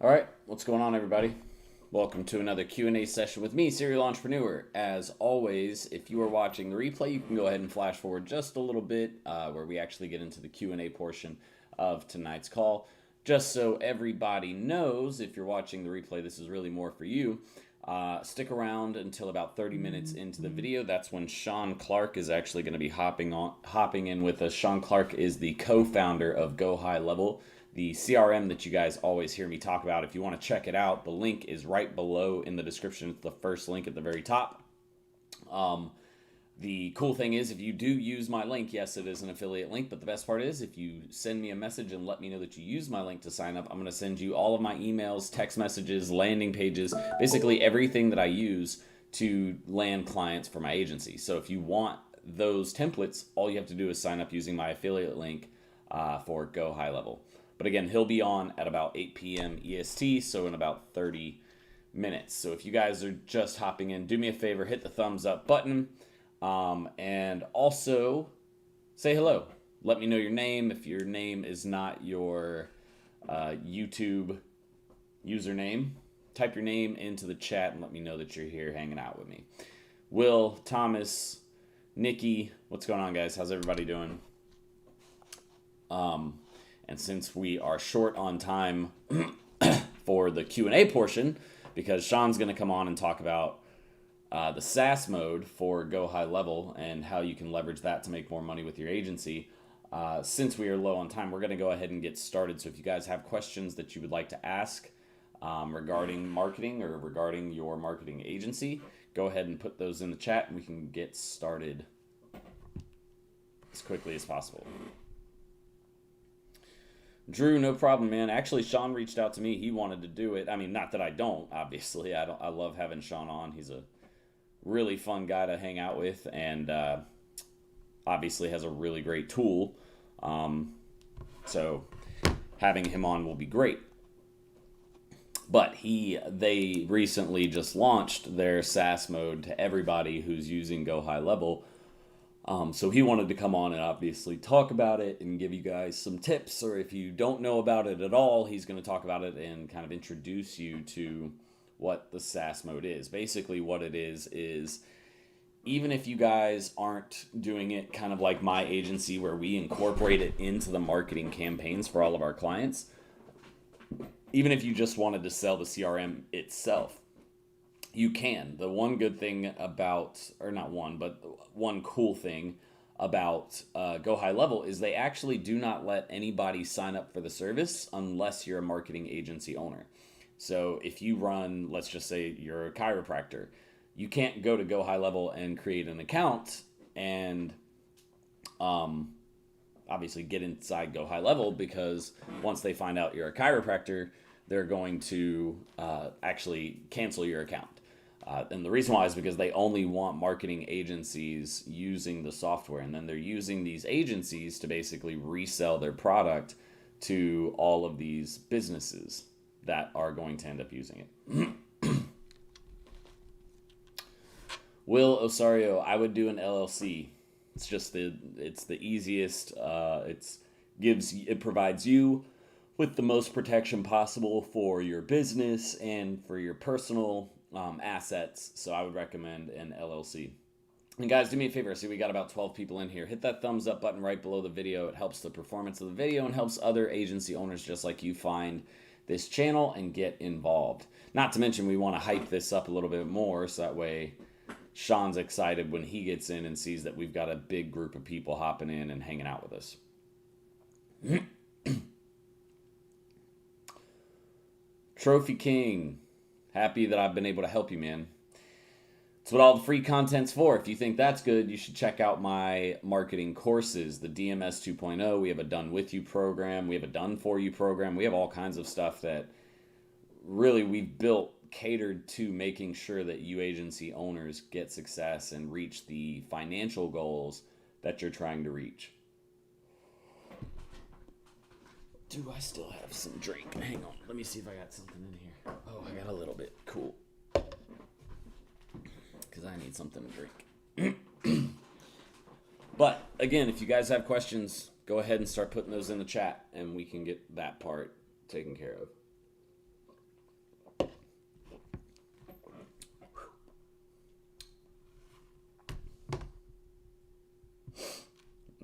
All right, what's going on, everybody? Welcome to another Q&A session with me, Serial Entrepreneur. As always, if you are watching the replay, you can go ahead and flash forward just a little bit where we actually get into the Q&A portion of tonight's call. Just so everybody knows, if you're watching the replay, this is really more for you. Stick around until about 30 minutes into the video. That's when Shaun Clark is actually going to be hopping in with us. Shaun Clark is the co-founder of GoHighLevel, the CRM that you guys always hear me talk about. If you want to check it out, the link is right below in the description. It's the first link at the very top. The cool thing is, if you do use my link, yes, it is an affiliate link, but the best part is if you send me a message and let me know that you use my link to sign up, I'm going to send you all of my emails, text messages, landing pages, basically everything that I use to land clients for my agency. So if you want those templates, all you have to do is sign up using my affiliate link for GoHighLevel. But again, he'll be on at about 8 p.m. EST, so in about 30 minutes. So if you guys are just hopping in, do me a favor, hit the thumbs up button, and also say hello. Let me know your name. If your name is not your YouTube username, type your name into the chat and let me know that you're here hanging out with me. Will, Thomas, Nikki, what's going on, guys? How's everybody doing? And since we are short on time for the Q&A portion, because Shaun's going to come on and talk about the SaaS mode for GoHighLevel and how you can leverage that to make more money with your agency, since we are low on time, we're going to go ahead and get started. So if you guys have questions that you would like to ask regarding marketing or regarding your marketing agency, go ahead and put those in the chat and we can get started as quickly as possible. Drew, no problem, man. Actually, Shaun reached out to me. He wanted to do it. I mean, not that I don't, obviously. I love having Shaun on. He's a really fun guy to hang out with and obviously has a really great tool. So having him on will be great. But they recently just launched their SaaS mode to everybody who's using GoHighLevel. So he wanted to come on and obviously talk about it and give you guys some tips, or if you don't know about it at all, he's going to talk about it and kind of introduce you to what the SaaS mode is. Basically what it is even if you guys aren't doing it kind of like my agency where we incorporate it into the marketing campaigns for all of our clients, even if you just wanted to sell the CRM itself, you can. The one good thing about, or not one, but one cool thing about GoHighLevel is they actually do not let anybody sign up for the service unless you're a marketing agency owner. So if you run, let's just say you're a chiropractor, you can't go to GoHighLevel and create an account and obviously get inside GoHighLevel, because once they find out you're a chiropractor, they're going to actually cancel your account. And the reason why is because they only want marketing agencies using the software, and then they're using these agencies to basically resell their product to all of these businesses that are going to end up using it. Will Osario, I would do an LLC. It's the easiest. It provides you with the most protection possible for your business and for your personal assets. So I would recommend an LLC. And guys, do me a favor. I see we got about 12 people in here. Hit that thumbs up button right below the video. It helps the performance of the video and helps other agency owners just like you find this channel and get involved. Not to mention, we want to hype this up a little bit more so that way Shaun's excited when he gets in and sees that we've got a big group of people hopping in and hanging out with us. Trophy King, happy that I've been able to help you, man. That's what all the free content's for. If you think that's good, you should check out my marketing courses, the DMS 2.0. We have a done with you program. We have a done for you program. We have all kinds of stuff that really we've built catered to making sure that you agency owners get success and reach the financial goals that you're trying to reach. Do I still have some drink? Hang on. Let me see if I got something in here. Oh, I got a little bit. Cool. Because I need something to drink. But, again, if you guys have questions, go ahead and start putting those in the chat, and we can get that part taken care of.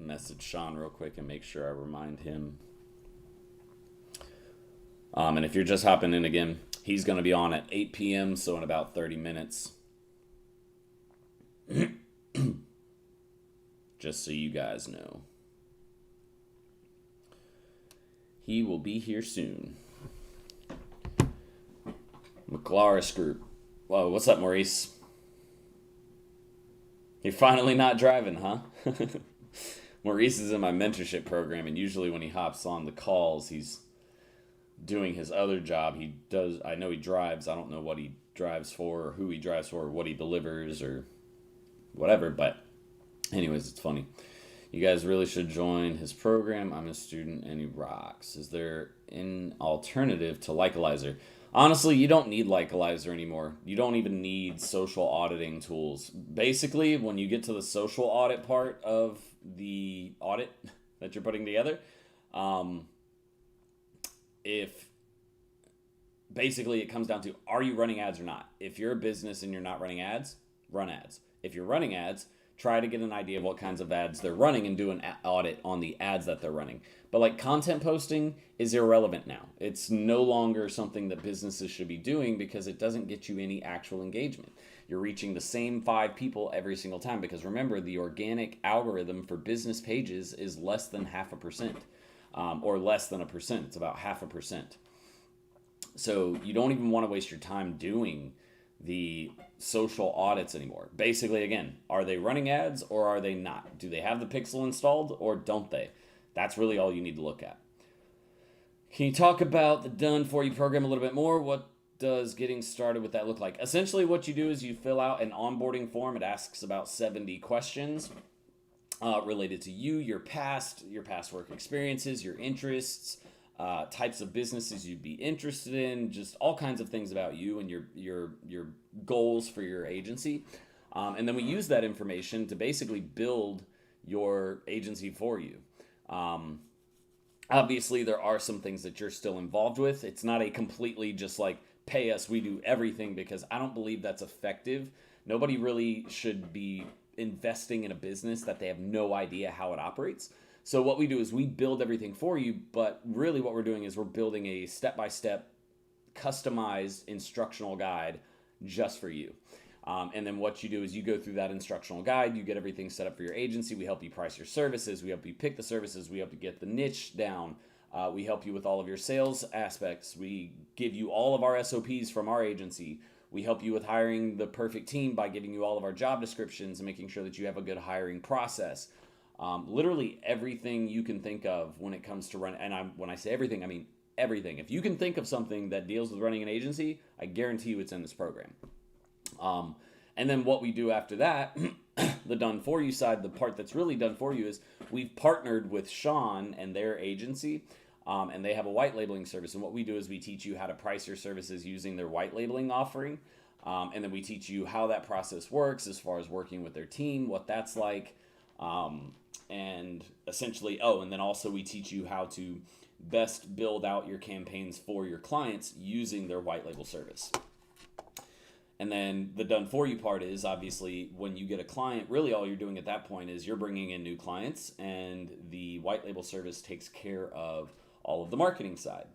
message Shaun real quick and make sure I remind him. And if you're just hopping in again, he's going to be on at 8 p.m., so in about 30 minutes. Just so you guys know. He will be here soon. McLaris Group. Whoa, what's up, Maurice? You're finally not driving, huh? Maurice is in my mentorship program, and usually when he hops on the calls, he's doing his other job. I know he drives. I don't know what he drives for, or who he drives for, or what he delivers, or whatever, but anyways, it's funny. You guys really should join his program. I'm a student and he rocks. Is there an alternative to Likealizer? Honestly, you don't need Likealizer anymore. You don't even need social auditing tools. Basically, when you get to the social audit part of the audit that you're putting together, if basically it comes down to, are you running ads or not? If you're a business and you're not running ads, run ads. If you're running ads, try to get an idea of what kinds of ads they're running and do an audit on the ads that they're running. But like content posting is irrelevant now. It's no longer something that businesses should be doing because it doesn't get you any actual engagement. You're reaching the same 5 people every single time because remember, the organic algorithm for business pages is less than 0.5%, or less than 1%. It's about 0.5%. So you don't even want to waste your time doing the social audits anymore. Basically, again, are they running ads or are they not? Do they have the pixel installed or don't they? That's really all you need to look at. Can you talk about the Done For You program a little bit more? What does getting started with that look like? Essentially, what you do is you fill out an onboarding form. It asks about 70 questions related to you, your past work experiences, your interests, types of businesses you'd be interested in, just all kinds of things about you and your goals for your agency. And then we use that information to basically build your agency for you. Obviously, there are some things that you're still involved with. It's not a completely just like, pay us, we do everything, because I don't believe that's effective. Nobody really should be investing in a business that they have no idea how it operates. So what we do is we build everything for you, but really what we're doing is we're building a step-by-step customized instructional guide just for you. And then what you do is you go through that instructional guide, you get everything set up for your agency, we help you price your services, we help you pick the services, we help you get the niche down, we help you with all of your sales aspects, we give you all of our SOPs from our agency, we help you with hiring the perfect team by giving you all of our job descriptions and making sure that you have a good hiring process. Literally everything you can think of when it comes to run, and when I say everything, I mean everything. If you can think of something that deals with running an agency, I guarantee you it's in this program. And then what we do after that, the done for you side, the part that's really done for you is we've partnered with Shaun and their agency, and they have a white labeling service. And what we do is we teach you how to price your services using their white labeling offering. And then we teach you how that process works as far as working with their team, what that's like. And essentially, and then also we teach you how to best build out your campaigns for your clients using their white label service. And then the done for you part is obviously when you get a client, really all you're doing at that point is you're bringing in new clients, and the white label service takes care of all of the marketing side.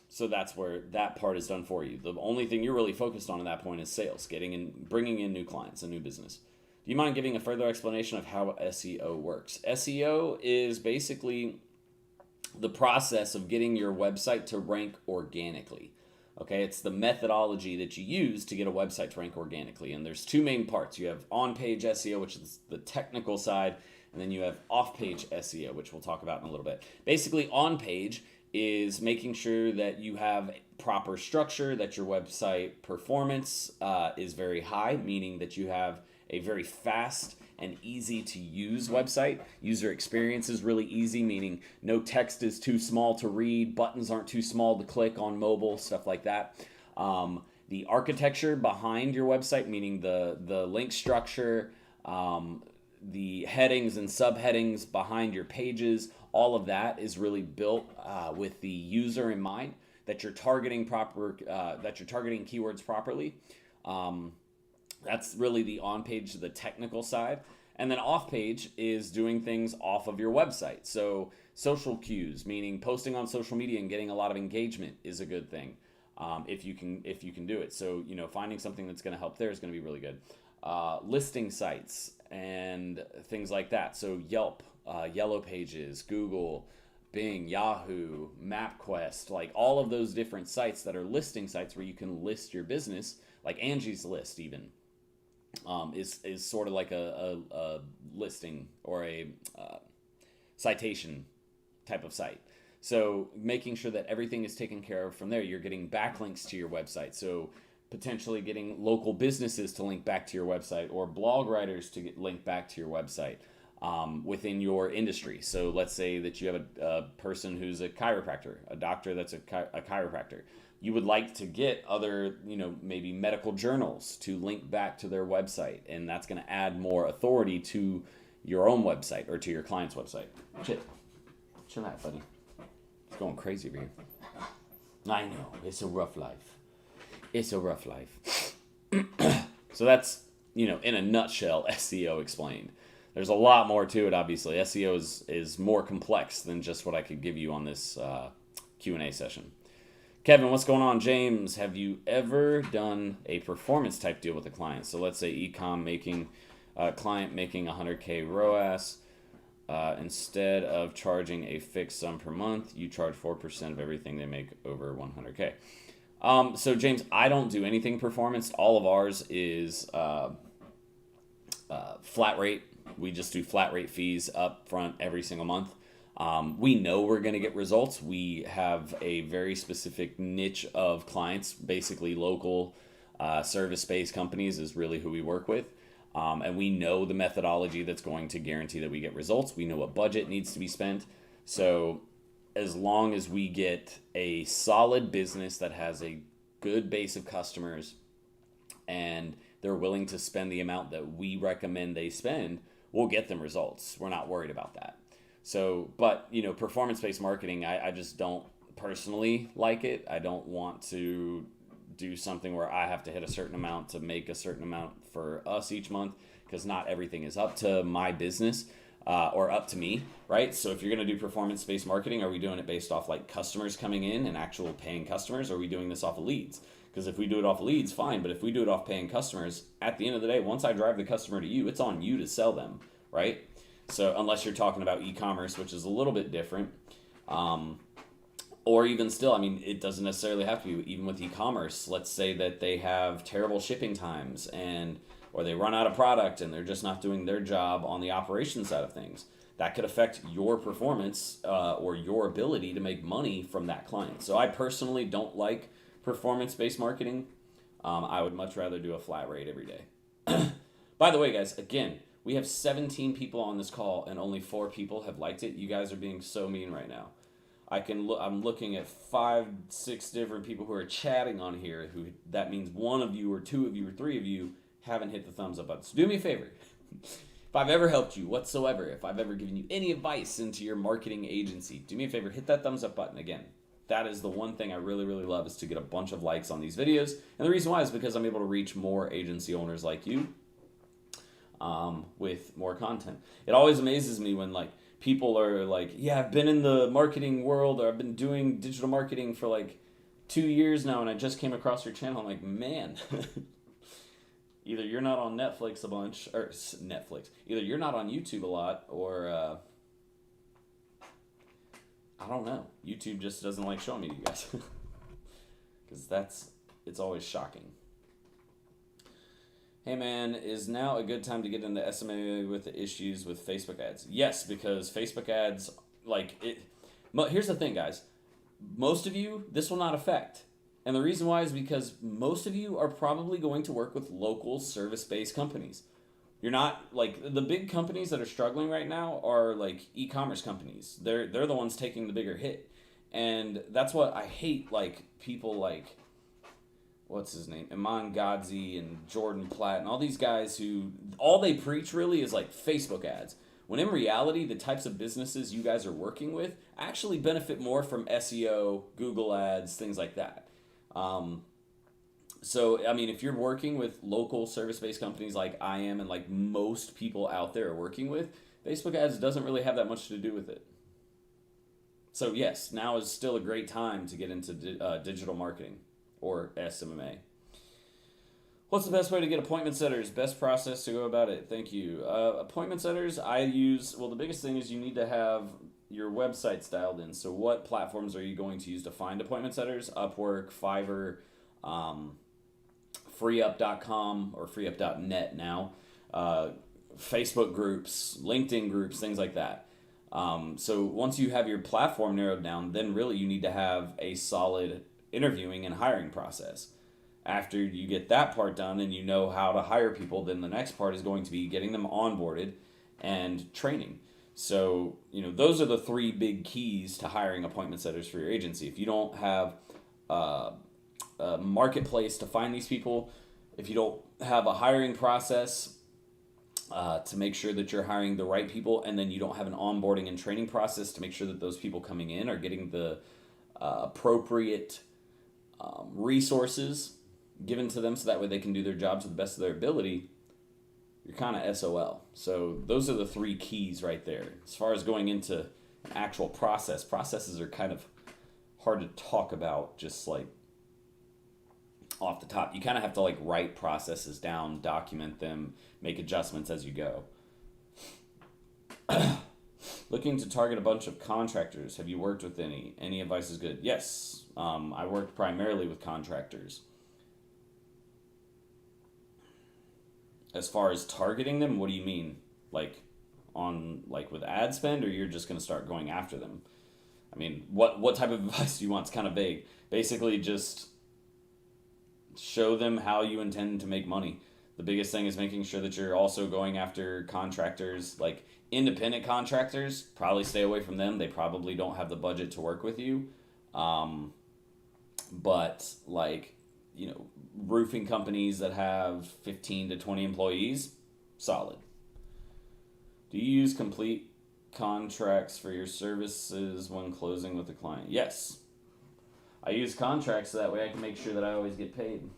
So that's where that part is done for you. The only thing you're really focused on at that point is sales, bringing in new clients, a new business. Do you mind giving a further explanation of how SEO works? SEO is basically the process of getting your website to rank organically. Okay, it's the methodology that you use to get a website to rank organically. And there's 2 main parts. You have on-page SEO, which is the technical side, and then you have off-page SEO, which we'll talk about in a little bit. Basically, on-page is making sure that you have proper structure, that your website performance is very high, meaning that you have a very fast and easy to use website. User experience is really easy, meaning no text is too small to read, buttons aren't too small to click on mobile, stuff like that. The architecture behind your website, meaning the link structure, the headings and subheadings behind your pages, all of that is really built with the user in mind, that you're targeting keywords properly. That's really the on-page, the technical side. And then off page is doing things off of your website. So social cues, meaning posting on social media and getting a lot of engagement, is a good thing. If you can do it. So, finding something that's going to help there is going to be really good. Listing sites and things like that. So Yelp, Yellow Pages, Google, Bing, Yahoo, MapQuest, like all of those different sites that are listing sites where you can list your business, like Angie's List even, is sort of like a listing or a citation type of site. So making sure that everything is taken care of from there. You're getting backlinks to your website. So potentially getting local businesses to link back to your website, or blog writers to get linked back to your website within your industry. So let's say that you have a person who's a chiropractor, a doctor that's a chiropractor. You would like to get other, maybe medical journals to link back to their website, and that's going to add more authority to your own website or to your client's website. Chill out, buddy. It's going crazy over here. I know, it's a rough life. It's a rough life. So that's, in a nutshell, SEO explained. There's a lot more to it, obviously. SEO is more complex than just what I could give you on this Q&A session. Kevin, what's going on? James, have you ever done a performance type deal with a client? So let's say e-com client making 100K ROAS. Instead of charging a fixed sum per month, you charge 4% of everything they make over 100K. So James, I don't do anything performance. All of ours is flat rate. We just do flat rate fees up front every single month. We know we're going to get results. We have a very specific niche of clients, basically local service-based companies is really who we work with. And we know the methodology that's going to guarantee that we get results. We know what budget needs to be spent. So as long as we get a solid business that has a good base of customers and they're willing to spend the amount that we recommend they spend, we'll get them results. We're not worried about that. So, but, performance-based marketing, I just don't personally like it. I don't want to do something where I have to hit a certain amount to make a certain amount for us each month, because not everything is up to my business or up to me, right? So if you're going to do performance-based marketing, are we doing it based off like customers coming in and actual paying customers, or are we doing this off of leads? Because if we do it off leads, fine. But if we do it off paying customers, at the end of the day, once I drive the customer to you, it's on you to sell them, right? So unless you're talking about e-commerce, which is a little bit different, or even still, it doesn't necessarily have to be. Even with e-commerce, let's say that they have terrible shipping times or they run out of product and they're just not doing their job on the operations side of things. That could affect your performance or your ability to make money from that client. So I personally don't like performance-based marketing. I would much rather do a flat rate every day. By the way, guys, again, we have 17 people on this call and only 4 people have liked it. You guys are being so mean right now. I'm looking at 5, 6 different people who are chatting on here. That means 1 of you or 2 of you or 3 of you haven't hit the thumbs up button. So do me a favor. If I've ever helped you whatsoever, if I've ever given you any advice into your marketing agency, do me a favor, hit that thumbs up button again. That is the one thing I really, really love, is to get a bunch of likes on these videos. And the reason why is because I'm able to reach more agency owners like you with more content. It always amazes me when people are like, yeah, I've been in the marketing world, or I've been doing digital marketing for 2 years now, and I just came across your channel. I'm like, man, either you're not on Netflix a bunch, or either you're not on YouTube a lot, or I don't know. YouTube just doesn't like showing me to you guys. Because it's always shocking. Hey man, is now a good time to get into SMMA with the issues with Facebook ads? Yes, because Facebook ads, here's the thing, guys. Most of you, this will not affect. And the reason why is because most of you are probably going to work with local service-based companies. You're not, the big companies that are struggling right now are, e-commerce companies. They're the ones taking the bigger hit. And that's what I hate, people what's his name? Iman Gadzhi and Jordan Platt and all these guys who, all they preach really is Facebook ads. When in reality, the types of businesses you guys are working with actually benefit more from SEO, Google ads, things like that. So, I mean, if you're working with local service-based companies like I am and like most people out there are working with, Facebook ads doesn't really have that much to do with it. So, yes, now is still a great time to get into digital marketing or SMMA. What's the best way to get appointment setters? Best process to go about it? Thank you. Appointment setters, I use, well, the biggest thing is you need to have your websites dialed in. So, what platforms are you going to use to find appointment setters? Upwork, Fiverr, freeup.com or freeup.net now, Facebook groups, LinkedIn groups, things like that. So once you have your platform narrowed down, then really you need to have a solid interviewing and hiring process. After you get that part done and you know how to hire people, then the next part is going to be getting them onboarded and training. So, those are the three big keys to hiring appointment setters for your agency. If you don't have a marketplace to find these people, if you don't have a hiring process to make sure that you're hiring the right people, and then you don't have an onboarding and training process to make sure that those people coming in are getting the appropriate resources given to them so that way they can do their job to the best of their ability, you're kind of SOL. So those are the three keys right there. As far as going into an actual processes are kind of hard to talk about just like off the top. You kind of have to like write processes down, document them, make adjustments as you go. Looking to target a bunch of contractors. Have you worked with any? Any advice is good. Yes, I worked primarily with contractors. As far as targeting them, what do you mean? Like with ad spend, or you're just going to start going after them? I mean, what type of advice do you want? It's kind of vague. Basically, just show them how you intend to make money. The biggest thing is making sure that you're also going after contractors, like independent contractors. Probably stay away from them. They probably don't have the budget to work with you. But roofing companies that have 15 to 20 employees, solid. Do you use complete contracts for your services when closing with a client? Yes. I use contracts so that way I can make sure that I always get paid.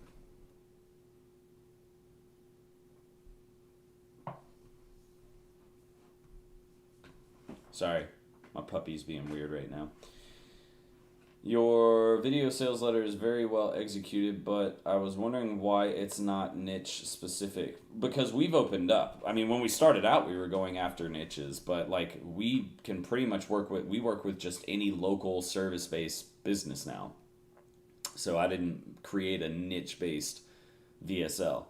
Sorry, my puppy's being weird right now. Your video sales letter is very well executed, but I was wondering why it's not niche specific. Because we've opened up. I mean, when we started out, we were going after niches, but we can pretty much work with just any local service-based business now. So I didn't create a niche-based VSL.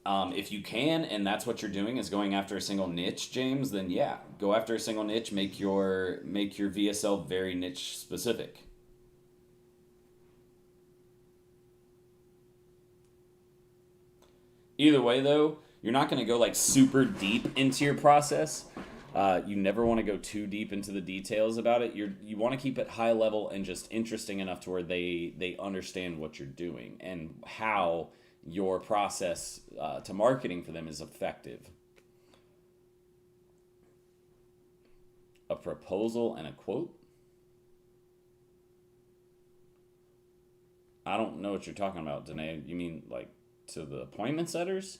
If you can, and that's what you're doing, is going after a single niche, James, then yeah, go after a single niche. Make your VSL very niche specific. Either way, though, you're not going to go super deep into your process. You never want to go too deep into the details about it. You want to keep it high level and just interesting enough to where they understand what you're doing and how your process to marketing for them is effective. A proposal and a quote? I don't know what you're talking about, Danae. You mean to the appointment setters?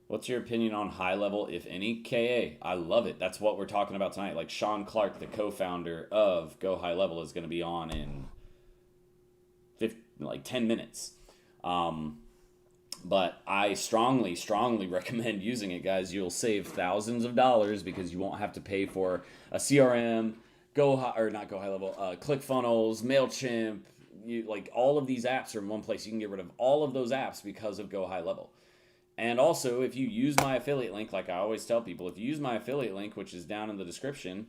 What's your opinion on Highlevel, if any? KA, I love it. That's what we're talking about tonight. Shaun Clark, the co-founder of GoHighLevel, is going to be on in 10 minutes. But I strongly recommend using it, guys. You'll save thousands of dollars because you won't have to pay for a CRM, ClickFunnels, MailChimp. All of these apps are in one place. You can get rid of all of those apps because of GoHighLevel. And also, if you use my affiliate link, like I always tell people, if you use my affiliate link, which is down in the description,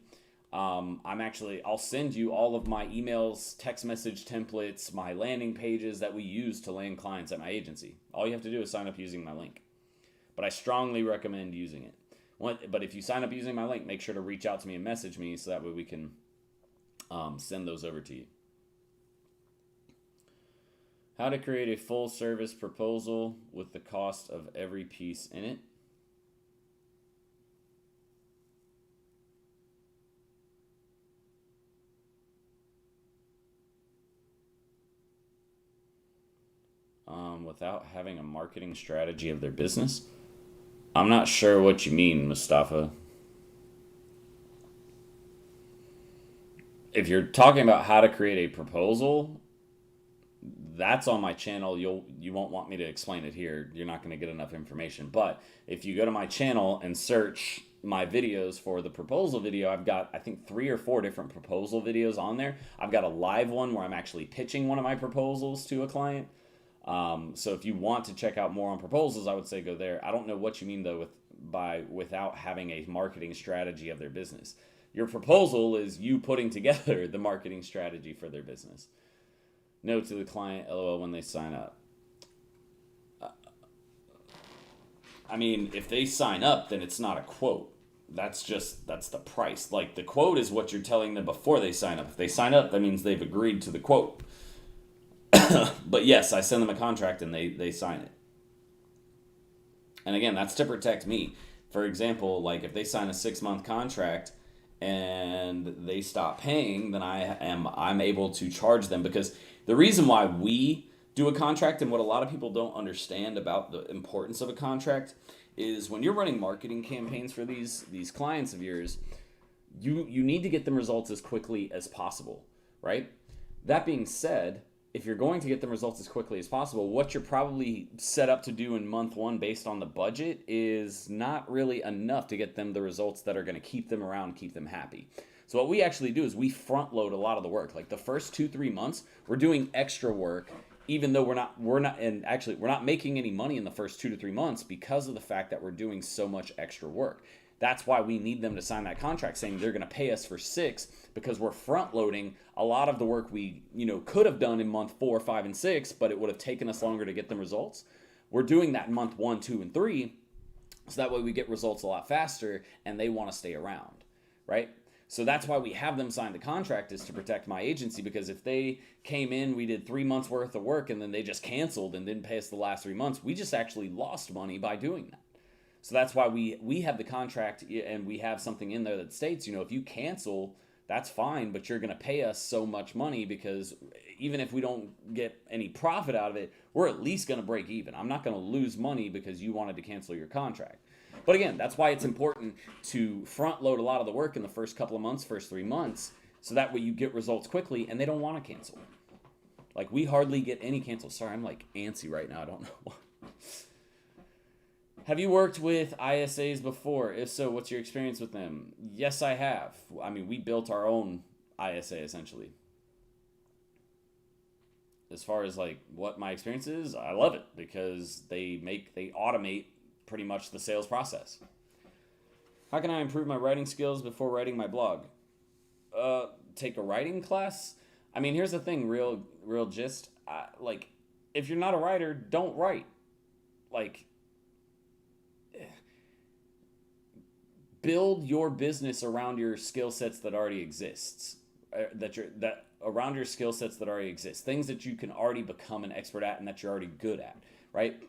I'll send you all of my emails, text message templates, my landing pages that we use to land clients at my agency. All you have to do is sign up using my link. But I strongly recommend using it. But if you sign up using my link, make sure to reach out to me and message me so that way we can send those over to you. How to create a full service proposal with the cost of every piece in it. without having a marketing strategy of their business. I'm not sure what you mean, Mustafa. If you're talking about how to create a proposal, that's on my channel. You won't want me to explain it here. You're not going to get enough information. But if you go to my channel and search my videos for the proposal video, I've got, I think, 3 or 4 different proposal videos on there. I've got a live one where I'm actually pitching one of my proposals to a client. So if you want to check out more on proposals, I would say go there. I don't know what you mean though without having a marketing strategy of their business. Your proposal is you putting together the marketing strategy for their business. No to the client, LOL, when they sign up. I mean, if they sign up, then it's not a quote. That's the price. Like, the quote is what you're telling them before they sign up. If they sign up, that means they've agreed to the quote. But yes, I send them a contract and they sign it. And again, that's to protect me. For example, like if they sign a 6-month contract and they stop paying, then I'm able to charge them, because the reason why we do a contract, and what a lot of people don't understand about the importance of a contract, is when you're running marketing campaigns for these clients of yours, you need to get them results as quickly as possible, right? That being said, if you're going to get them results as quickly as possible, what you're probably set up to do in month 1 based on the budget is not really enough to get them the results that are going to keep them around, keep them happy. So what we actually do is we front load a lot of the work. Like the first 2-3 months, we're doing extra work, even though we're not making any money in the first 2 to 3 months because of the fact that we're doing so much extra work. That's why we need them to sign that contract saying they're going to pay us for 6, because we're front loading a lot of the work we, could have done in month 4, 5, and 6, but it would have taken us longer to get them results. We're doing that in month 1, 2, and 3, so that way we get results a lot faster and they want to stay around, right? So that's why we have them sign the contract, is to protect my agency, because if they came in, we did 3 months worth of work, and then they just canceled and didn't pay us the last 3 months, we just actually lost money by doing that. So that's why we have the contract, and we have something in there that states, if you cancel, that's fine, but you're going to pay us so much money, because even if we don't get any profit out of it, we're at least going to break even. I'm not going to lose money because you wanted to cancel your contract. But again, that's why it's important to front load a lot of the work in the first couple of months, first 3 months, so that way you get results quickly and they don't want to cancel. Like, we hardly get any cancels. Sorry, I'm like antsy right now. I don't know why. Have you worked with ISAs before? If so, what's your experience with them? Yes, I have. I mean, we built our own ISA essentially. As far as like what my experience is, I love it because they automate pretty much the sales process. How can I improve my writing skills before writing my blog? Take a writing class? I mean, here's the thing, real gist. Like, if you're not a writer, don't write. Like, build your business around your skill sets that already exists. Around your skill sets that already exist. Things that you can already become an expert at and that you're already good at, right?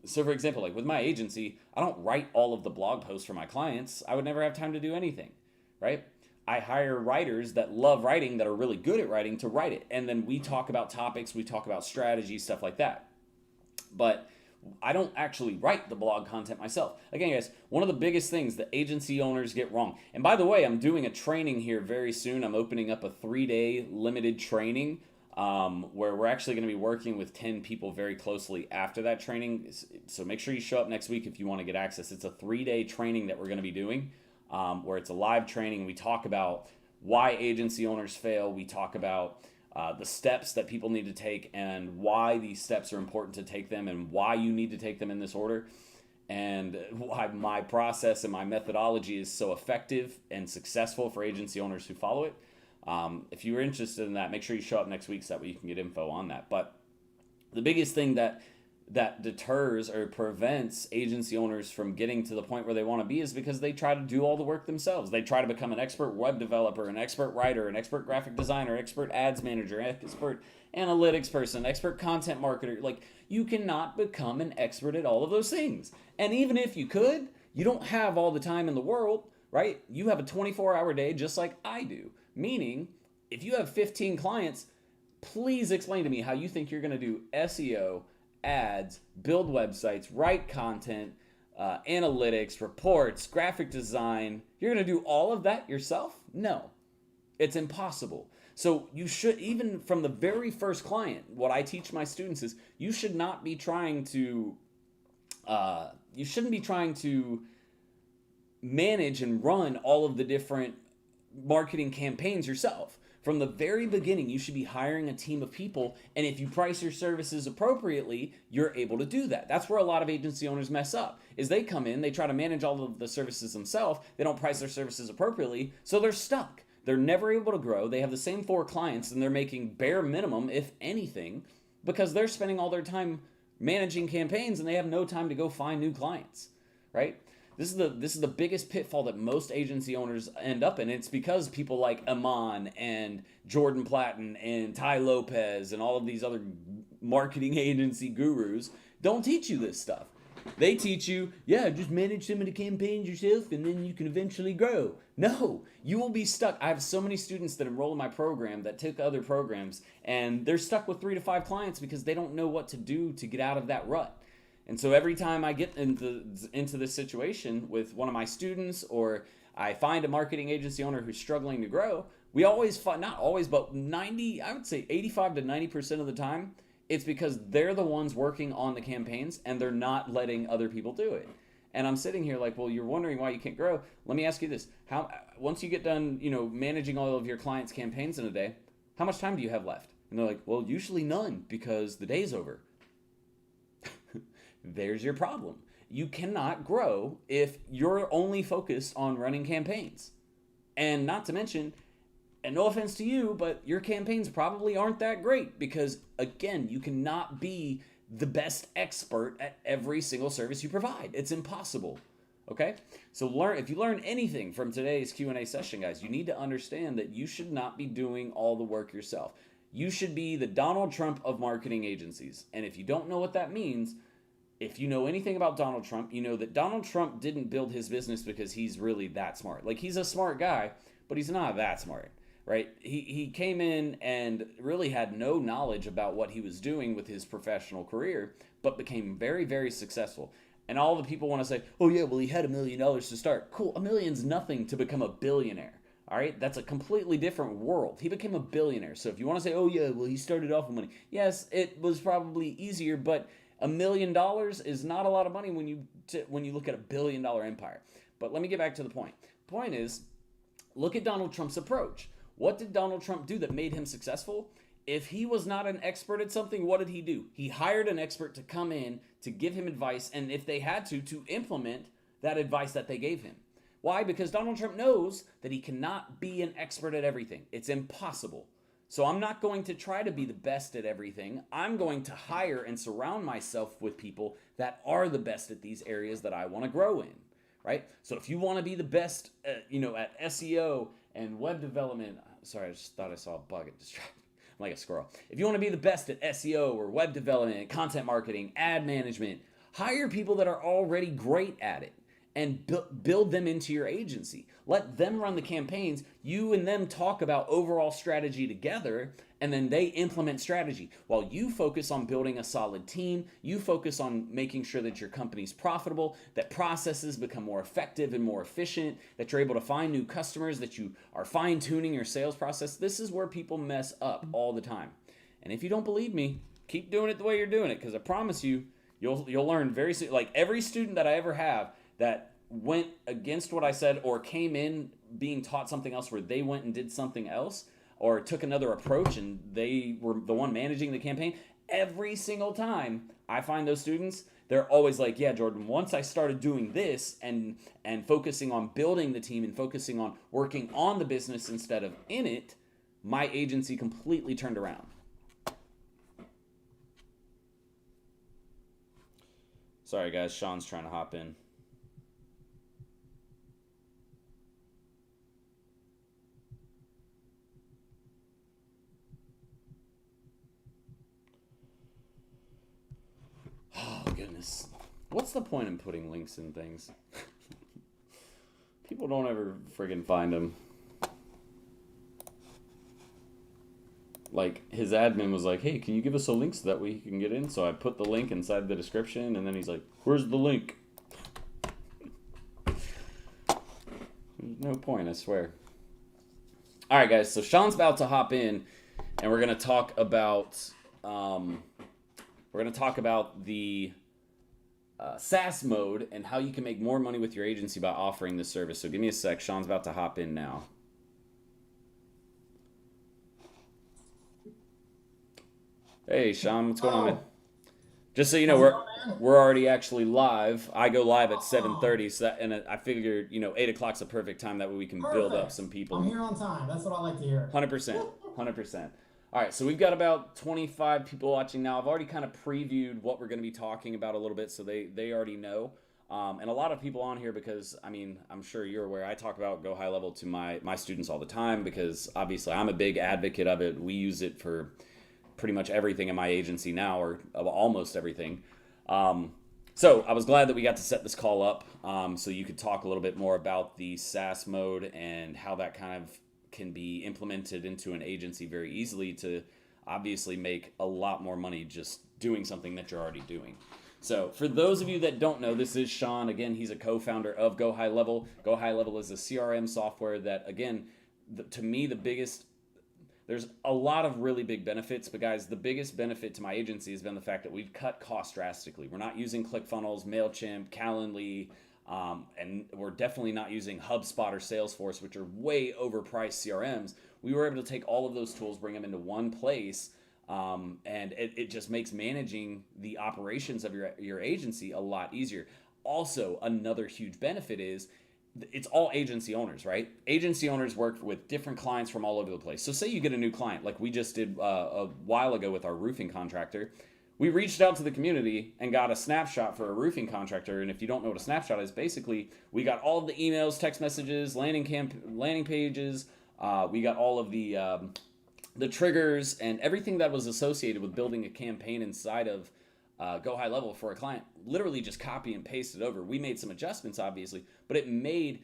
So for example, like with my agency, I don't write all of the blog posts for my clients. I would never have time to do anything, right? I hire writers that love writing, that are really good at writing, to write it. And then we talk about topics, we talk about strategy, stuff like that. But I don't actually write the blog content myself. Again, guys, one of the biggest things that agency owners get wrong, and by the way, I'm doing a training here very soon. I'm opening up a 3-day limited training where we're actually going to be working with 10 people very closely after that training. So make sure you show up next week if you want to get access. It's a 3-day training that we're going to be doing where it's a live training. We talk about why agency owners fail. We talk about the steps that people need to take and why these steps are important to take them and why you need to take them in this order, and why my process and my methodology is so effective and successful for agency owners who follow it. If you're interested in that, make sure you show up next week so that way you can get info on that. But the biggest thing that deters or prevents agency owners from getting to the point where they want to be is because they try to do all the work themselves. They try to become an expert web developer, an expert writer, an expert graphic designer, expert ads manager, expert analytics person, expert content marketer. Like, you cannot become an expert at all of those things. And even if you could, you don't have all the time in the world, right? You have a 24-hour day just like I do. Meaning, if you have 15 clients, please explain to me how you think you're going to do SEO, ads, build websites, write content, analytics, reports, graphic design. You're going to do all of that yourself? No, it's impossible. So you should, even from the very first client, what I teach my students is you should not be trying to, you shouldn't be trying to manage and run all of the different marketing campaigns yourself. From the very beginning, you should be hiring a team of people, and if you price your services appropriately, you're able to do that. That's where a lot of agency owners mess up, is they come in, they try to manage all of the services themselves, they don't price their services appropriately, so they're stuck. They're never able to grow. They have the same 4 clients, and they're making bare minimum, if anything, because they're spending all their time managing campaigns, and they have no time to go find new clients, right? This is the biggest pitfall that most agency owners end up in. It's because people like Amon and Jordan Platten and Ty Lopez and all of these other marketing agency gurus don't teach you this stuff. They teach you, yeah, just manage some of the campaigns yourself and then you can eventually grow. No, you will be stuck. I have so many students that enroll in my program that took other programs, and they're stuck with 3 to 5 clients because they don't know what to do to get out of that rut. And so every time I get into this situation with one of my students, or I find a marketing agency owner who's struggling to grow, we always find, not always, but I would say 85 to 90% of the time, it's because they're the ones working on the campaigns and they're not letting other people do it. And I'm sitting here like, well, you're wondering why you can't grow. Let me ask you this. Once you get done, managing all of your clients' campaigns in a day, how much time do you have left? And they're like, well, usually none, because the day's over. There's your problem. You cannot grow if you're only focused on running campaigns. And not to mention, and no offense to you, but your campaigns probably aren't that great because, again, you cannot be the best expert at every single service you provide. It's impossible. Okay? So if you learn anything from today's Q&A session, guys, you need to understand that you should not be doing all the work yourself. You should be the Donald Trump of marketing agencies. And if you don't know what that means, if you know anything about Donald Trump, you know that Donald Trump didn't build his business because he's really that smart. Like, he's a smart guy, but he's not that smart, right? He came in and really had no knowledge about what he was doing with his professional career, but became very, very successful. And all the people want to say, oh yeah, well, he had $1 million to start. Cool, $1 million's nothing to become a billionaire. All right, that's a completely different world. He became a billionaire. So if you want to say, oh yeah, well, he started off with money. Yes, it was probably easier, but $1 million is not a lot of money when you look at $1 billion empire. But let me get back to the point. The point is, look at Donald Trump's approach. What did Donald Trump do that made him successful? If he was not an expert at something, what did he do? He hired an expert to come in to give him advice, and if they had to implement that advice that they gave him. Why? Because Donald Trump knows that he cannot be an expert at everything. It's impossible. So I'm not going to try to be the best at everything. I'm going to hire and surround myself with people that are the best at these areas that I want to grow in, right? So if you want to be the best, at SEO and web development, sorry, I just thought I saw a bug. It distracted me. I'm like a squirrel. If you want to be the best at SEO or web development, content marketing, ad management, hire people that are already great at it and build them into your agency. Let them run the campaigns. You and them talk about overall strategy together, and then they implement strategy. While you focus on building a solid team, you focus on making sure that your company's profitable, that processes become more effective and more efficient, that you're able to find new customers, that you are fine-tuning your sales process. This is where people mess up all the time. And if you don't believe me, keep doing it the way you're doing it, because I promise you, you'll learn very soon. Like, every student that I ever have that went against what I said or came in being taught something else where they went and did something else or took another approach and they were the one managing the campaign, every single time I find those students, they're always like, yeah, Jordan, once I started doing this and focusing on building the team and focusing on working on the business instead of in it, my agency completely turned around. Sorry, guys. Shaun's trying to hop in. Oh, goodness. What's the point in putting links in things? People don't ever friggin' find them. like his admin was like, hey, can you give us a link so that we can get in? So I put the link inside the description, and then he's like, where's the link? There's no point, I swear. All right, guys, so Shaun's about to hop in, and we're going to talk about the SaaS mode and how you can make more money with your agency by offering this service. So give me a sec. Shaun's about to hop in now. Hey, Shaun, what's going on, man? Just so you know, we're already actually live. I go live at 7:30, so that, and I figured 8 o'clock's a perfect time. That way we can build up some people. I'm here on time. That's what I like to hear. 100%, 100%. All right, so we've got about 25 people watching now. I've already kind of previewed what we're going to be talking about a little bit, so they already know. And a lot of people on here because, I mean, I'm sure you're aware, I talk about GoHighLevel to my students all the time because obviously I'm a big advocate of it. We use it for pretty much everything in my agency now, or almost everything. So I was glad that we got to set this call up so you could talk a little bit more about the SaaS mode and how that kind of can be implemented into an agency very easily to obviously make a lot more money just doing something that you're already doing. So for those of you that don't know, this is Shaun. Again, he's a co-founder of GoHighLevel. GoHighLevel is a CRM software that, again, to me, there's a lot of really big benefits, but guys, the biggest benefit to my agency has been the fact that we've cut costs drastically. We're not using ClickFunnels, MailChimp, Calendly, and we're definitely not using HubSpot or Salesforce, which are way overpriced CRMs. We were able to take all of those tools, bring them into one place, and it just makes managing the operations of your agency a lot easier. Also, another huge benefit is it's all agency owners, right? Agency owners work with different clients from all over the place. So say you get a new client, like we just did a while ago with our roofing contractor. We reached out to the community and got a snapshot for a roofing contractor. And if you don't know what a snapshot is, basically we got all of the emails, text messages, landing pages. We got all of the triggers and everything that was associated with building a campaign inside of GoHighLevel for a client. Literally just copy and paste it over. We made some adjustments, obviously, but it made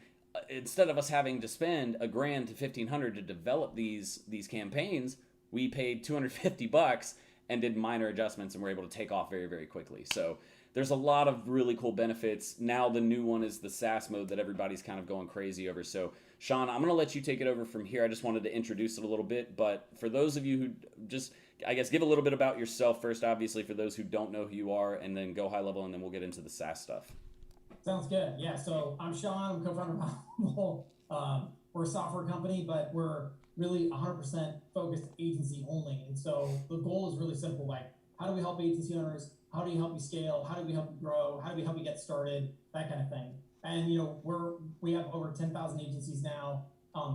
instead of us having to spend $1,000 to $1,500 to develop these campaigns, we paid $250 and did minor adjustments and were able to take off very, very quickly. So there's a lot of really cool benefits. Now the new one is the SaaS mode that everybody's kind of going crazy over. So Shaun, I'm going to let you take it over from here. I just wanted to introduce it a little bit, but for those of you who just, I guess, give a little bit about yourself first, obviously, for those who don't know who you are, and then GoHighLevel, and then we'll get into the SaaS stuff. Sounds good. Yeah, so I'm Shaun. I'm co-founder of Highlevel. We're a software company, but we're really 100% focused agency only. And so the goal is really simple. Like, how do we help agency owners? How do you help you scale? How do we help you grow? How do we help you get started? That kind of thing. And we have over 10,000 agencies now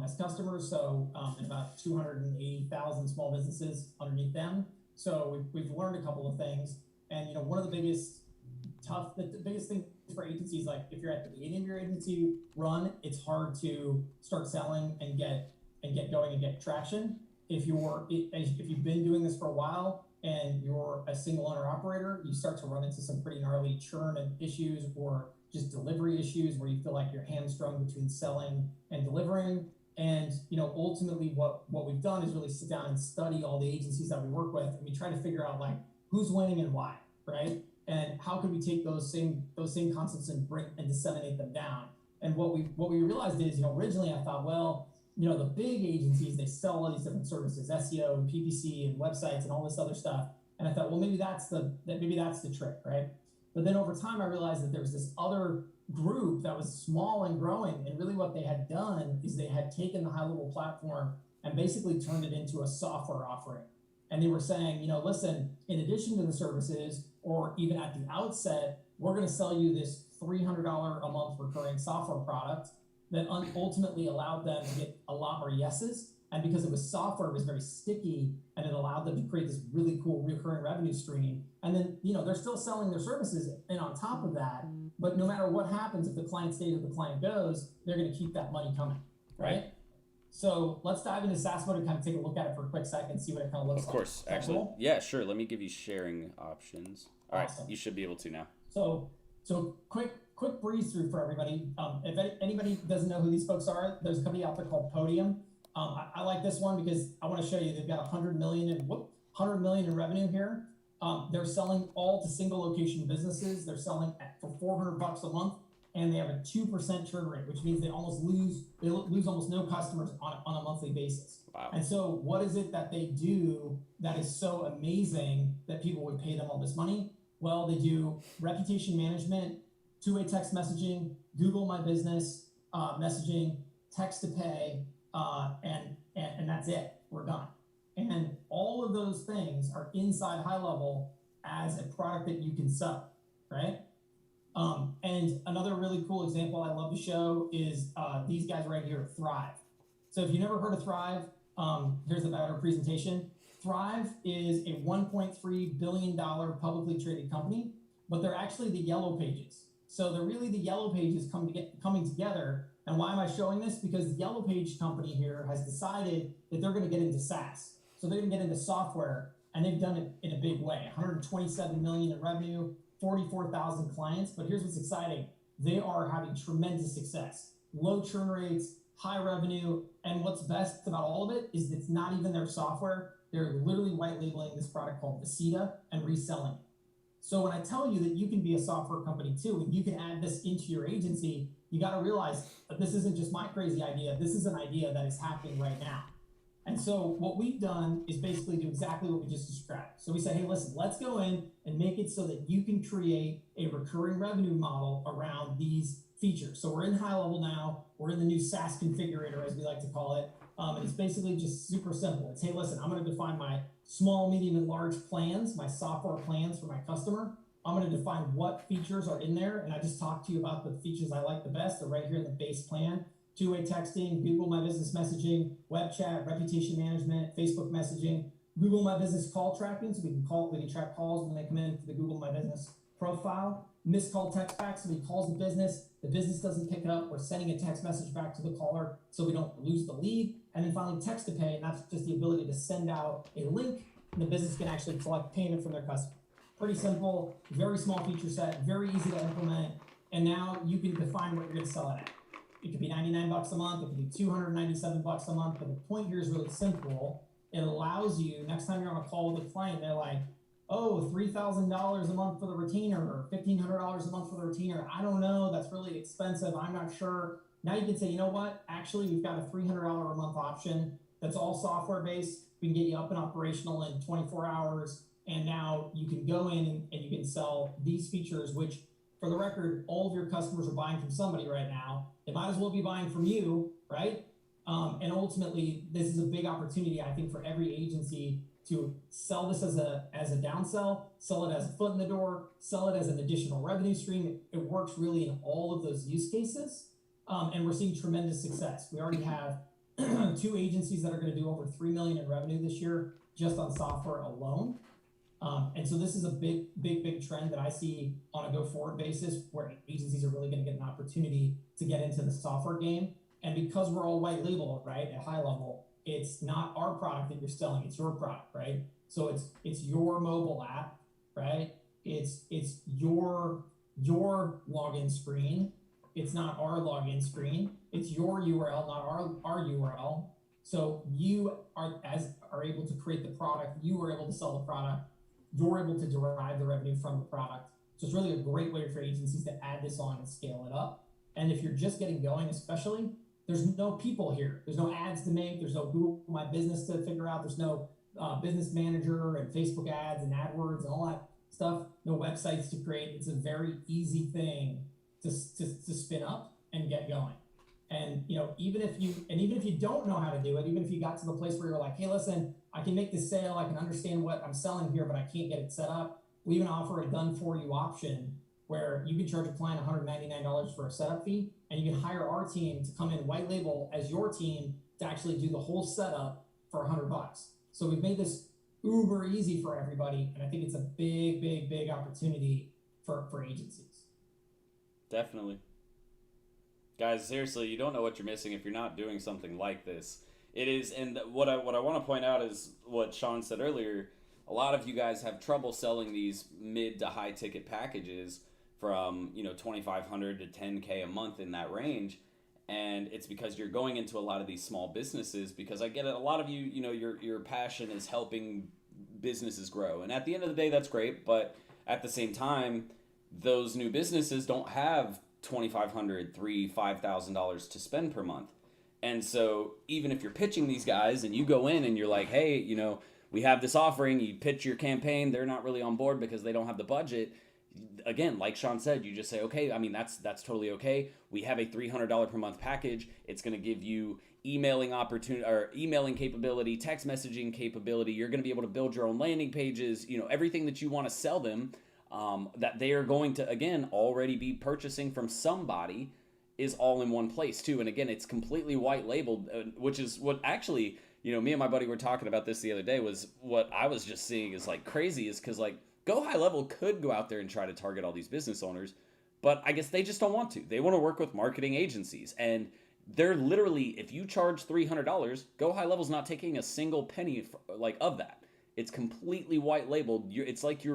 as customers, so and about 280,000 small businesses underneath them. So we've learned a couple of things. And one of the biggest thing for agencies, like if you're at the beginning of your agency run, it's hard to start selling and get going and get traction. If you've been doing this for a while and you're a single owner operator, you start to run into some pretty gnarly churn and issues, or just delivery issues where you feel like you're hamstrung between selling and delivering. And ultimately what we've done is really sit down and study all the agencies that we work with, and we try to figure out like who's winning and why, right? And how can we take those same concepts and disseminate them down. And what we realized is, originally I thought, well, the big agencies, they sell all these different services, SEO and PPC and websites and all this other stuff. And I thought, well, maybe that's the trick, right? But then over time, I realized that there was this other group that was small and growing. And really what they had done is they had taken the Highlevel platform and basically turned it into a software offering. And they were saying, listen, in addition to the services, or even at the outset, we're going to sell you this $300 a month recurring software product that ultimately allowed them to get a lot more yeses. And because it was software, it was very sticky, and it allowed them to create this really cool recurring revenue stream. And then, they're still selling their services and on top of that, but no matter what happens, if the client stays or the client goes, they're going to keep that money coming, right? So let's dive into SaaS mode and kind of take a look at it for a quick second and see what it kind of looks like. Of course, actually. Cool? Yeah, sure. Let me give you sharing options. All right, you should be able to now. So quick breeze through for everybody. If anybody doesn't know who these folks are, there's a company out there called Podium. I like this one because I want to show you they've got 100 million in revenue here. They're selling all to single location businesses. They're selling for $400 a month, and they have a 2% churn rate, which means they lose almost no customers on a monthly basis. Wow. And so what is it that they do that is so amazing that people would pay them all this money? Well, they do reputation management, two-way text messaging, Google My Business messaging, text to pay, and that's it. We're done. And all of those things are inside Highlevel as a product that you can sell, right? And another really cool example I love to show is these guys right here, Thrive. So if you never heard of Thrive, here's the better presentation. Thrive is a $1.3 billion publicly traded company, but they're actually the Yellow Pages. So they're really the Yellow Pages coming together. And why am I showing this? Because the Yellow Page company here has decided that they're going to get into SaaS. So they're going to get into software, and they've done it in a big way. 127 million in revenue, 44,000 clients. But here's what's exciting. They are having tremendous success. Low churn rates, high revenue, and what's best about all of it is it's not even their software. They're literally white labeling this product called Visita and reselling it. So when I tell you that you can be a software company too, and you can add this into your agency, you got to realize that this isn't just my crazy idea. This is an idea that is happening right now. And so what we've done is basically do exactly what we just described. So we said, hey, listen, let's go in and make it so that you can create a recurring revenue model around these features. So we're in Highlevel now. We're in the new SaaS configurator, as we like to call it. And it's basically just super simple. It's, hey, listen, I'm going to define my small, medium, and large plans, my software plans for my customer. I'm going to define what features are in there. And I just talked to you about the features I like the best. They're right here in the base plan. Two-way texting, Google My Business messaging, web chat, reputation management, Facebook messaging, Google My Business call tracking, so we can track calls when they come in for the Google My Business profile, missed call text back, so he calls the business doesn't pick it up, we're sending a text message back to the caller so we don't lose the lead, and then finally text to pay, and that's just the ability to send out a link, and the business can actually collect payment from their customer. Pretty simple, very small feature set, very easy to implement, and now you can define what you're going to sell it at. It could be $99 a month, it could be $297 a month, but the point here is really simple. It allows you, next time you're on a call with a client, they're like, oh, $3,000 a month for the retainer, or $1,500 a month for the retainer. I don't know, that's really expensive, I'm not sure. Now you can say, you know what, actually we've got a $300 a month option that's all software based. We can get you up and operational in 24 hours. And now you can go in and you can sell these features, which for the record, all of your customers are buying from somebody right now. They might as well be buying from you, right? And ultimately, this is a big opportunity, I think, for every agency to sell this as a downsell, sell it as a foot in the door, sell it as an additional revenue stream. It works really in all of those use cases. And we're seeing tremendous success. We already have 2 agencies that are going to do over 3 million in revenue this year just on software alone. And so this is a big trend that I see on a go-forward basis where agencies are really going to get an opportunity to get into the software game. And because we're all white label, right, at Highlevel, it's not our product that you're selling, it's your product, right? So it's your mobile app, right? It's your login screen. It's not our login screen. It's your URL, not our URL. So you are able to create the product, you are able to sell the product, you're able to derive the revenue from the product. So it's really a great way for agencies to add this on and scale it up. And if you're just getting going, especially, there's no people here. There's no ads to make. There's no Google My Business to figure out. There's no business manager and Facebook ads and AdWords and all that stuff. No websites to create. It's a very easy thing to spin up and get going. And even if you don't know how to do it, even if you got to the place where you're like, hey, listen, I can make this sale, I can understand what I'm selling here, but I can't get it set up. We even offer a done for you option where you can charge a client $199 for a setup fee, and you can hire our team to come in white label as your team to actually do the whole setup for $100. So we've made this uber easy for everybody, and I think it's a big opportunity for agencies. Definitely. Guys, seriously, you don't know what you're missing if you're not doing something like this. It is, and what I want to point out is what Shaun said earlier. A lot of you guys have trouble selling these mid to high ticket packages from $2,500 to $10K a month in that range, And it's because you're going into a lot of these small businesses, because I get it. A lot of you, your passion is helping businesses grow. And at the end of the day, that's great. But at the same time, those new businesses don't have $2,500, $3,000, $5,000 to spend per month. And so even if you're pitching these guys and you go in and you're like, hey, we have this offering, you pitch your campaign, they're not really on board because they don't have the budget. Again, like Shaun said, you just say, okay, I mean, that's totally okay. We have a $300 per month package. It's going to give you emailing opportunity, or emailing capability, text messaging capability. You're going to be able to build your own landing pages, everything that you want to sell them, that they are going to, again, already be purchasing from somebody, is all in one place too. And again, it's completely white labeled, which is what actually, me and my buddy were talking about this the other day, was what I was just seeing is like crazy, is because like GoHighLevel could go out there and try to target all these business owners, but I guess they just don't want to. They want to work with marketing agencies, and they're literally, if you charge $300, GoHighLevel's not taking a single penny of that. It's completely white labeled. It's like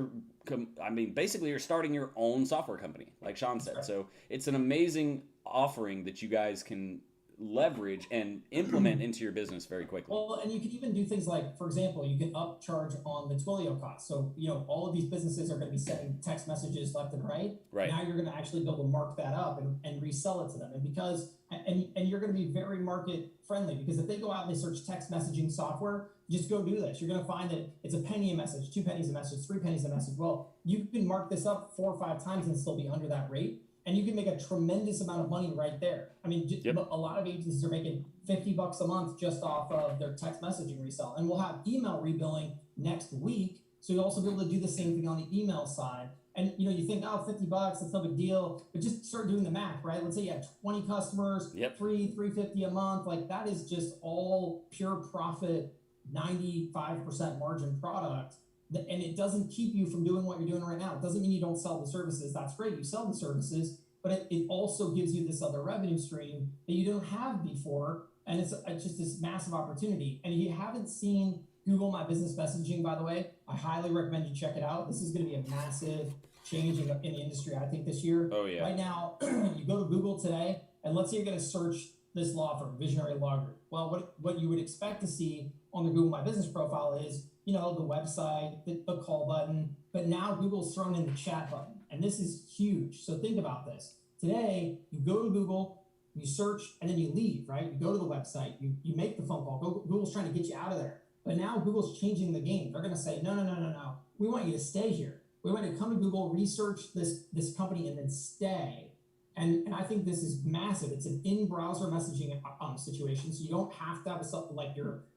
basically you're starting your own software company, like Shaun said. So it's an amazing offering that you guys can leverage and implement into your business very quickly. Well, and you could even do things like, for example, you can upcharge on the Twilio costs. So, all of these businesses are going to be sending text messages left and right. Right. Now you're going to actually be able to mark that up and resell it to them. And and you're going to be very market friendly, because if they go out and they search text messaging software, just go do this. You're going to find that it's a penny a message, 2 pennies a message, 3 pennies a message. Well, you can mark this up 4 or 5 times and still be under that rate. And you can make a tremendous amount of money right there. I mean, a lot of agencies are making $50 a month just off of their text messaging resell. And we'll have email rebilling next week. So you'll also be able to do the same thing on the email side. And you think, oh, $50, that's no big deal. But just start doing the math, right? Let's say you have 20 customers, $350 a month. Like, that is just all pure profit, 95% margin product. And it doesn't keep you from doing what you're doing right now. It doesn't mean you don't sell the services. That's great. You sell the services, but it also gives you this other revenue stream that you don't have before. And it's just this massive opportunity. And if you haven't seen Google My Business Messaging, by the way, I highly recommend you check it out. This is going to be a massive change in the industry, I think, this year. Oh, yeah. Right now, you go to Google today, and let's say you're going to search this law firm, Visionary Law Group. Well, what you would expect to see on the Google My Business profile is, the website, the call button, but now Google's thrown in the chat button. And this is huge. So think about this. Today, you go to Google, you search, and then you leave, right? You go to the website, you make the phone call. Google's trying to get you out of there. But now Google's changing the game. They're going to say, no. We want you to stay here. We want you to come to Google, research this company, and then stay. And I think this is massive. It's an in-browser messaging situation. So you don't have to have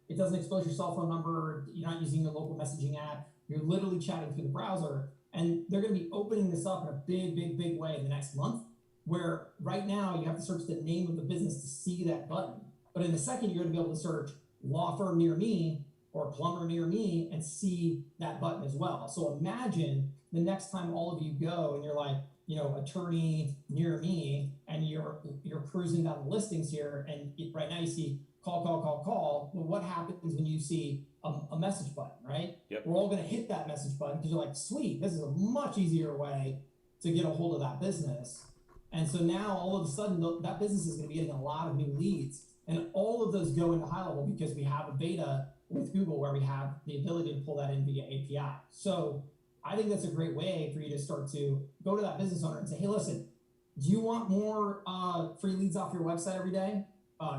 it doesn't expose your cell phone number. You're not using your local messaging app. You're literally chatting through the browser. And they're going to be opening this up in a big way in the next month, where right now you have to search the name of the business to see that button. But in a second, you're going to be able to search law firm near me or plumber near me and see that button as well. So imagine the next time all of you go and you're like, attorney near me, and you're cruising down the listings here, and right now you see call. Well, what happens when you see a message button, right? Yep. We're all going to hit that message button because you're like, sweet, this is a much easier way to get a hold of that business. And so now all of a sudden that business is going to be getting a lot of new leads, and all of those go into Highlevel because we have a beta with Google where we have the ability to pull that in via API. So I think that's a great way for you to start to go to that business owner and say, hey, listen, do you want more free leads off your website every day?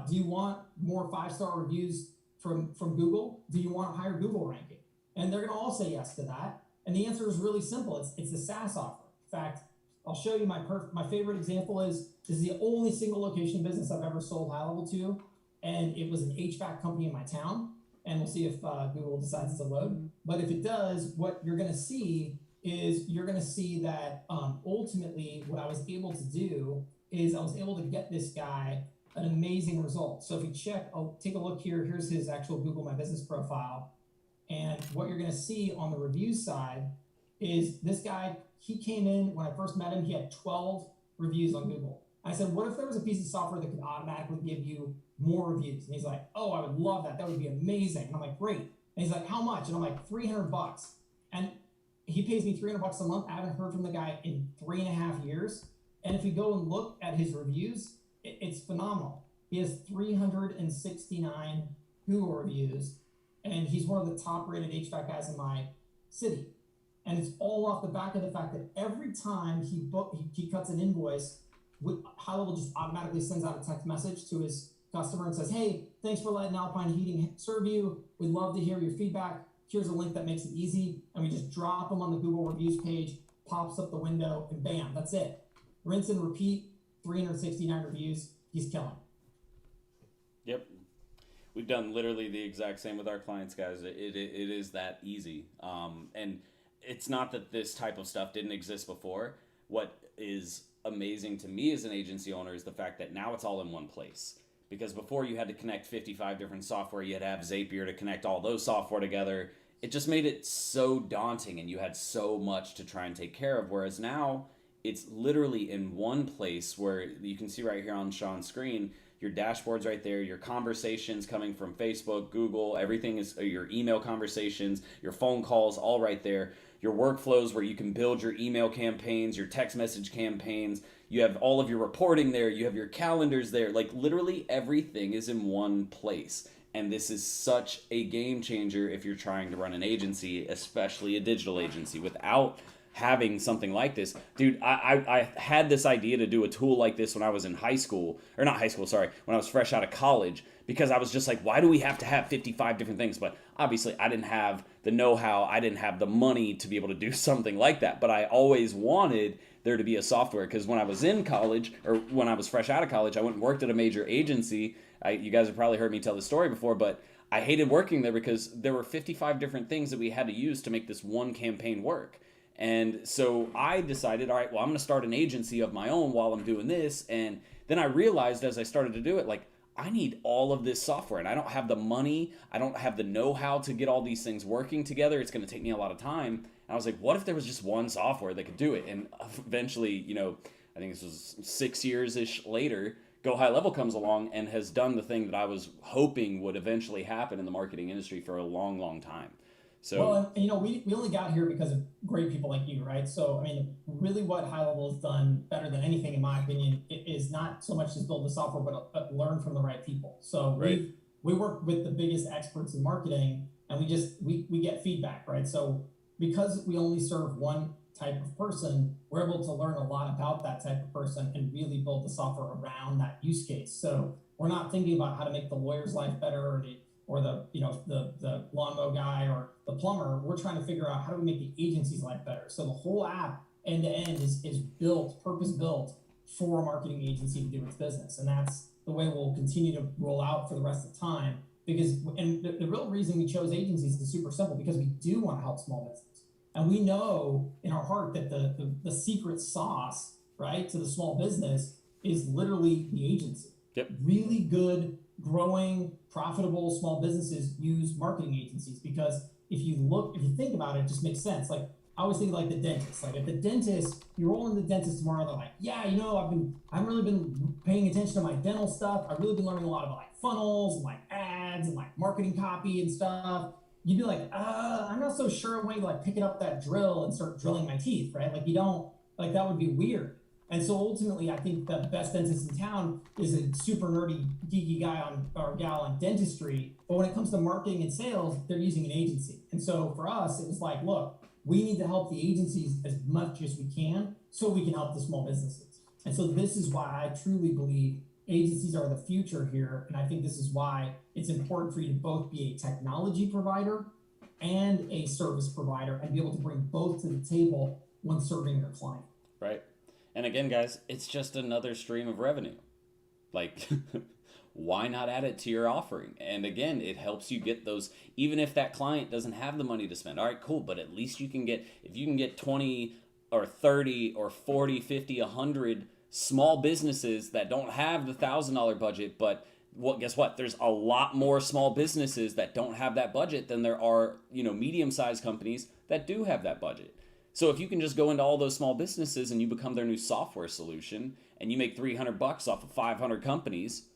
Do you want more 5-star reviews from Google? Do you want a higher Google ranking? And they're going to all say yes to that. And the answer is really simple. It's the SaaS offer. In fact, I'll show you my favorite example is the only single location business I've ever sold Highlevel to. And it was an HVAC company in my town. And we'll see if Google decides to load. But if it does, what you're going to see is that ultimately what I was able to do is I was able to get this guy an amazing result. So if you I'll take a look here. Here's his actual Google My Business profile. And what you're going to see on the review side is this guy, he came in, when I first met him, he had 12 reviews on Google. I said, what if there was a piece of software that could automatically give you more reviews? And he's like, oh, I would love that. That would be amazing. And I'm like, great. And he's like, how much? And I'm like, $300. And he pays me $300 a month. I haven't heard from the guy in 3.5 years. And if we go and look at his reviews, it's phenomenal. He has 369 Google reviews, and he's one of the top rated HVAC guys in my city. And it's all off the back of the fact that every time he cuts an invoice, Highlevel just automatically sends out a text message to his customer and says, "Hey, thanks for letting Alpine Heating serve you. We'd love to hear your feedback. Here's a link that makes it easy." And we just drop them on the Google reviews page, pops up the window, and bam, that's it. Rinse and repeat, 369 reviews. He's killing. Yep. We've done literally the exact same with our clients, guys. It is that easy. And it's not that this type of stuff didn't exist before. What is amazing to me as an agency owner is the fact that now it's all in one place. Because before you had to connect 55 different software, you had to have Zapier to connect all those software together. It just made it so daunting and you had so much to try and take care of. Whereas now it's literally in one place where you can see right here on Shaun's screen, your dashboard's right there, your conversations coming from Facebook, Google, everything is your email conversations, your phone calls, all right there. Your workflows where you can build your email campaigns, your text message campaigns. You have all of your reporting there. You have your calendars there. Like literally everything is in one place. And this is such a game changer if you're trying to run an agency, especially a digital agency, without having something like this. Dude, I had this idea to do a tool like this when I was in high school, or not high school, sorry, when I was fresh out of college, because I was just like, why do we have to have 55 different things? But obviously I didn't have the know-how, I didn't have the money to be able to do something like that, but I always wanted there to be a software, because when I was in college, or when I was fresh out of college, I went and worked at a major agency. You guys have probably heard me tell this story before, but I hated working there because there were 55 different things that we had to use to make this one campaign work. And so I decided, all right, well, I'm going to start an agency of my own while I'm doing this. And then I realized as I started to do it, like, I need all of this software and I don't have the money. I don't have the know-how to get all these things working together. It's going to take me a lot of time. And I was like, what if there was just one software that could do it? And eventually, I think this was 6 years-ish later, GoHighLevel comes along and has done the thing that I was hoping would eventually happen in the marketing industry for a long, long time. So, well, and, we only got here because of great people like you, right? So, I mean, really what Highlevel has done better than anything, in my opinion, is not so much just build the software, but learn from the right people. So right. we work with the biggest experts in marketing, and we get feedback, right? So because we only serve one type of person, we're able to learn a lot about that type of person and really build the software around that use case. So we're not thinking about how to make the lawyer's life better or the lawnmower guy or the plumber. We're trying to figure out how do we make the agency's life better. So the whole app end to end is purpose built for a marketing agency to do its business. And that's the way we'll continue to roll out for the rest of the time. And the real reason we chose agencies is super simple, because we do want to help small business. And we know in our heart that the secret sauce, right, to the small business is literally the agency. Yep. Really good, growing, profitable small businesses use marketing agencies, because if you think about it, it just makes sense. Like, I always think like the dentist. Like, if the dentist, you roll in the dentist tomorrow, they're like, yeah, I've really been paying attention to my dental stuff. I've really been learning a lot about like funnels and like ads and like marketing copy and stuff. You'd be like, I'm not so sure when you like picking up that drill and start drilling my teeth, right? Like, you don't, like, that would be weird. And so ultimately, I think the best dentist in town is a super nerdy, geeky guy or gal on dentistry. But when it comes to marketing and sales, they're using an agency. And so for us, it was like, look, we need to help the agencies as much as we can so we can help the small businesses. And so this is why I truly believe agencies are the future here. And I think this is why it's important for you to both be a technology provider and a service provider and be able to bring both to the table when serving your client. Right. And again, guys, it's just another stream of revenue. Like, why not add it to your offering? And again, it helps you get those, even if that client doesn't have the money to spend. All right, cool. But at least you can get, if you can get 20 or 30 or 40, 50, 100 small businesses that don't have the $1,000 budget, but guess what? There's a lot more small businesses that don't have that budget than there are, medium-sized companies that do have that budget. So if you can just go into all those small businesses and you become their new software solution and you make $300 off of 500 companies,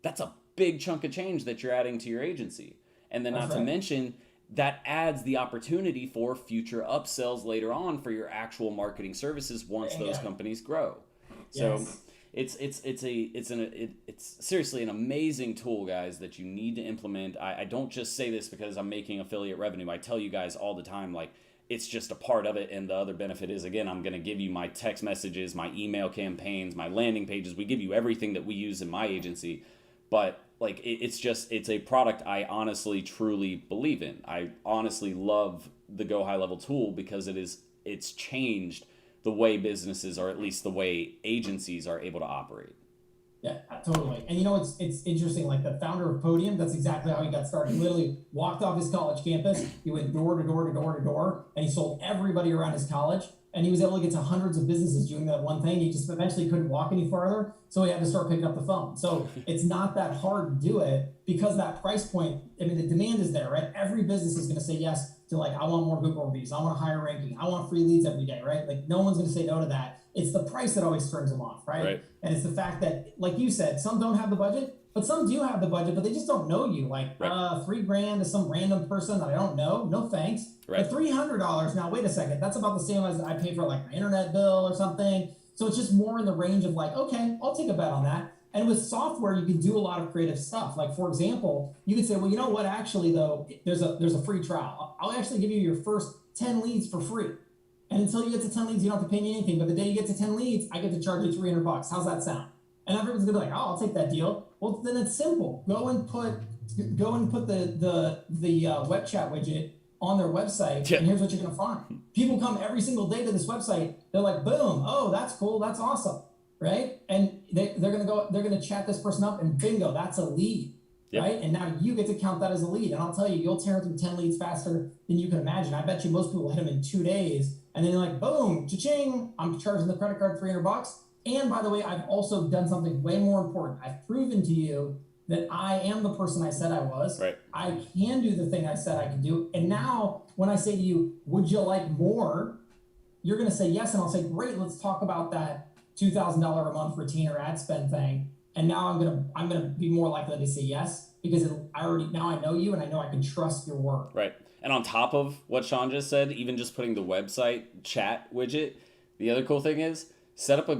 that's a big chunk of change that you're adding to your agency. And then not to mention, that adds the opportunity for future upsells later on for your actual marketing services once those companies grow. So It's seriously an amazing tool, guys, that you need to implement. I don't just say this because I'm making affiliate revenue. I tell you guys all the time, like, it's just a part of it. And the other benefit is, again, I'm going to give you my text messages, my email campaigns, my landing pages. We give you everything that we use in my agency. But like, it's a product I honestly, truly believe in. I honestly love the GoHighLevel tool because it's changed the way businesses, or at least the way agencies, are able to operate. Yeah, totally. And it's interesting. Like the founder of Podium, that's exactly how he got started. He literally walked off his college campus. He went door to door to door to door, and he sold everybody around his college. And he was able to get to hundreds of businesses doing that one thing. He just eventually couldn't walk any farther, so he had to start picking up the phone. So it's not that hard to do it because that price point. I mean, the demand is there, right? Every business is going to say yes to, like, I want more Google reviews, I want a higher ranking, I want free leads every day, right? Like, no one's going to say no to that. It's the price that always turns them off, right? And it's the fact that, like you said, some don't have the budget, but some do have the budget, but they just don't know you. Like, $3,000 to some random person that I don't know, no thanks. But $300, now wait a second, that's about the same as I pay for like my internet bill or something. So it's just more in the range of like, okay, I'll take a bet on that. And with software, you can do a lot of creative stuff. Like, for example, you could say, well, you know what, actually though, there's a free trial. I'll actually give you your first 10 leads for free. And until you get to 10 leads, you don't have to pay me anything. But the day you get to 10 leads, I get to charge you $300. How's that sound? And everyone's gonna be like, oh, I'll take that deal. Well, then it's simple. Go and put the web chat widget on their website, and here's what you're gonna find. People come every single day to this website. They're like, boom, oh, that's cool, that's awesome, right? And they're gonna chat this person up, and bingo, that's a lead. Right? And now you get to count that as a lead. And I'll tell you, you'll tear through 10 leads faster than you can imagine. I bet you most people hit them in 2 days. And then you're like, boom, cha-ching, I'm charging the credit card $300. And by the way, I've also done something way more important. I've proven to you that I am the person I said I was. Right. I can do the thing I said I can do. And now when I say to you, would you like more? You're going to say yes. And I'll say, great, let's talk about that $2,000 a month retainer ad spend thing. And now I'm gonna be more likely to say yes because now I know you and I know I can trust your work. Right. And on top of what Shaun just said, even just putting the website chat widget, the other cool thing is set up a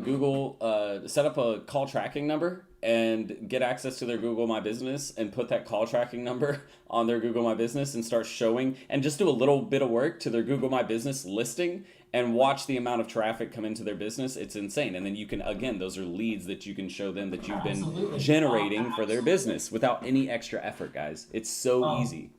call tracking number and get access to their Google My Business and put that call tracking number on their Google My Business and start showing, and just do a little bit of work to their Google My Business listing and watch the amount of traffic come into their business. It's insane. And then you can, again, those are leads that you can show them that you've been generating for their business without any extra effort, guys. It's so easy.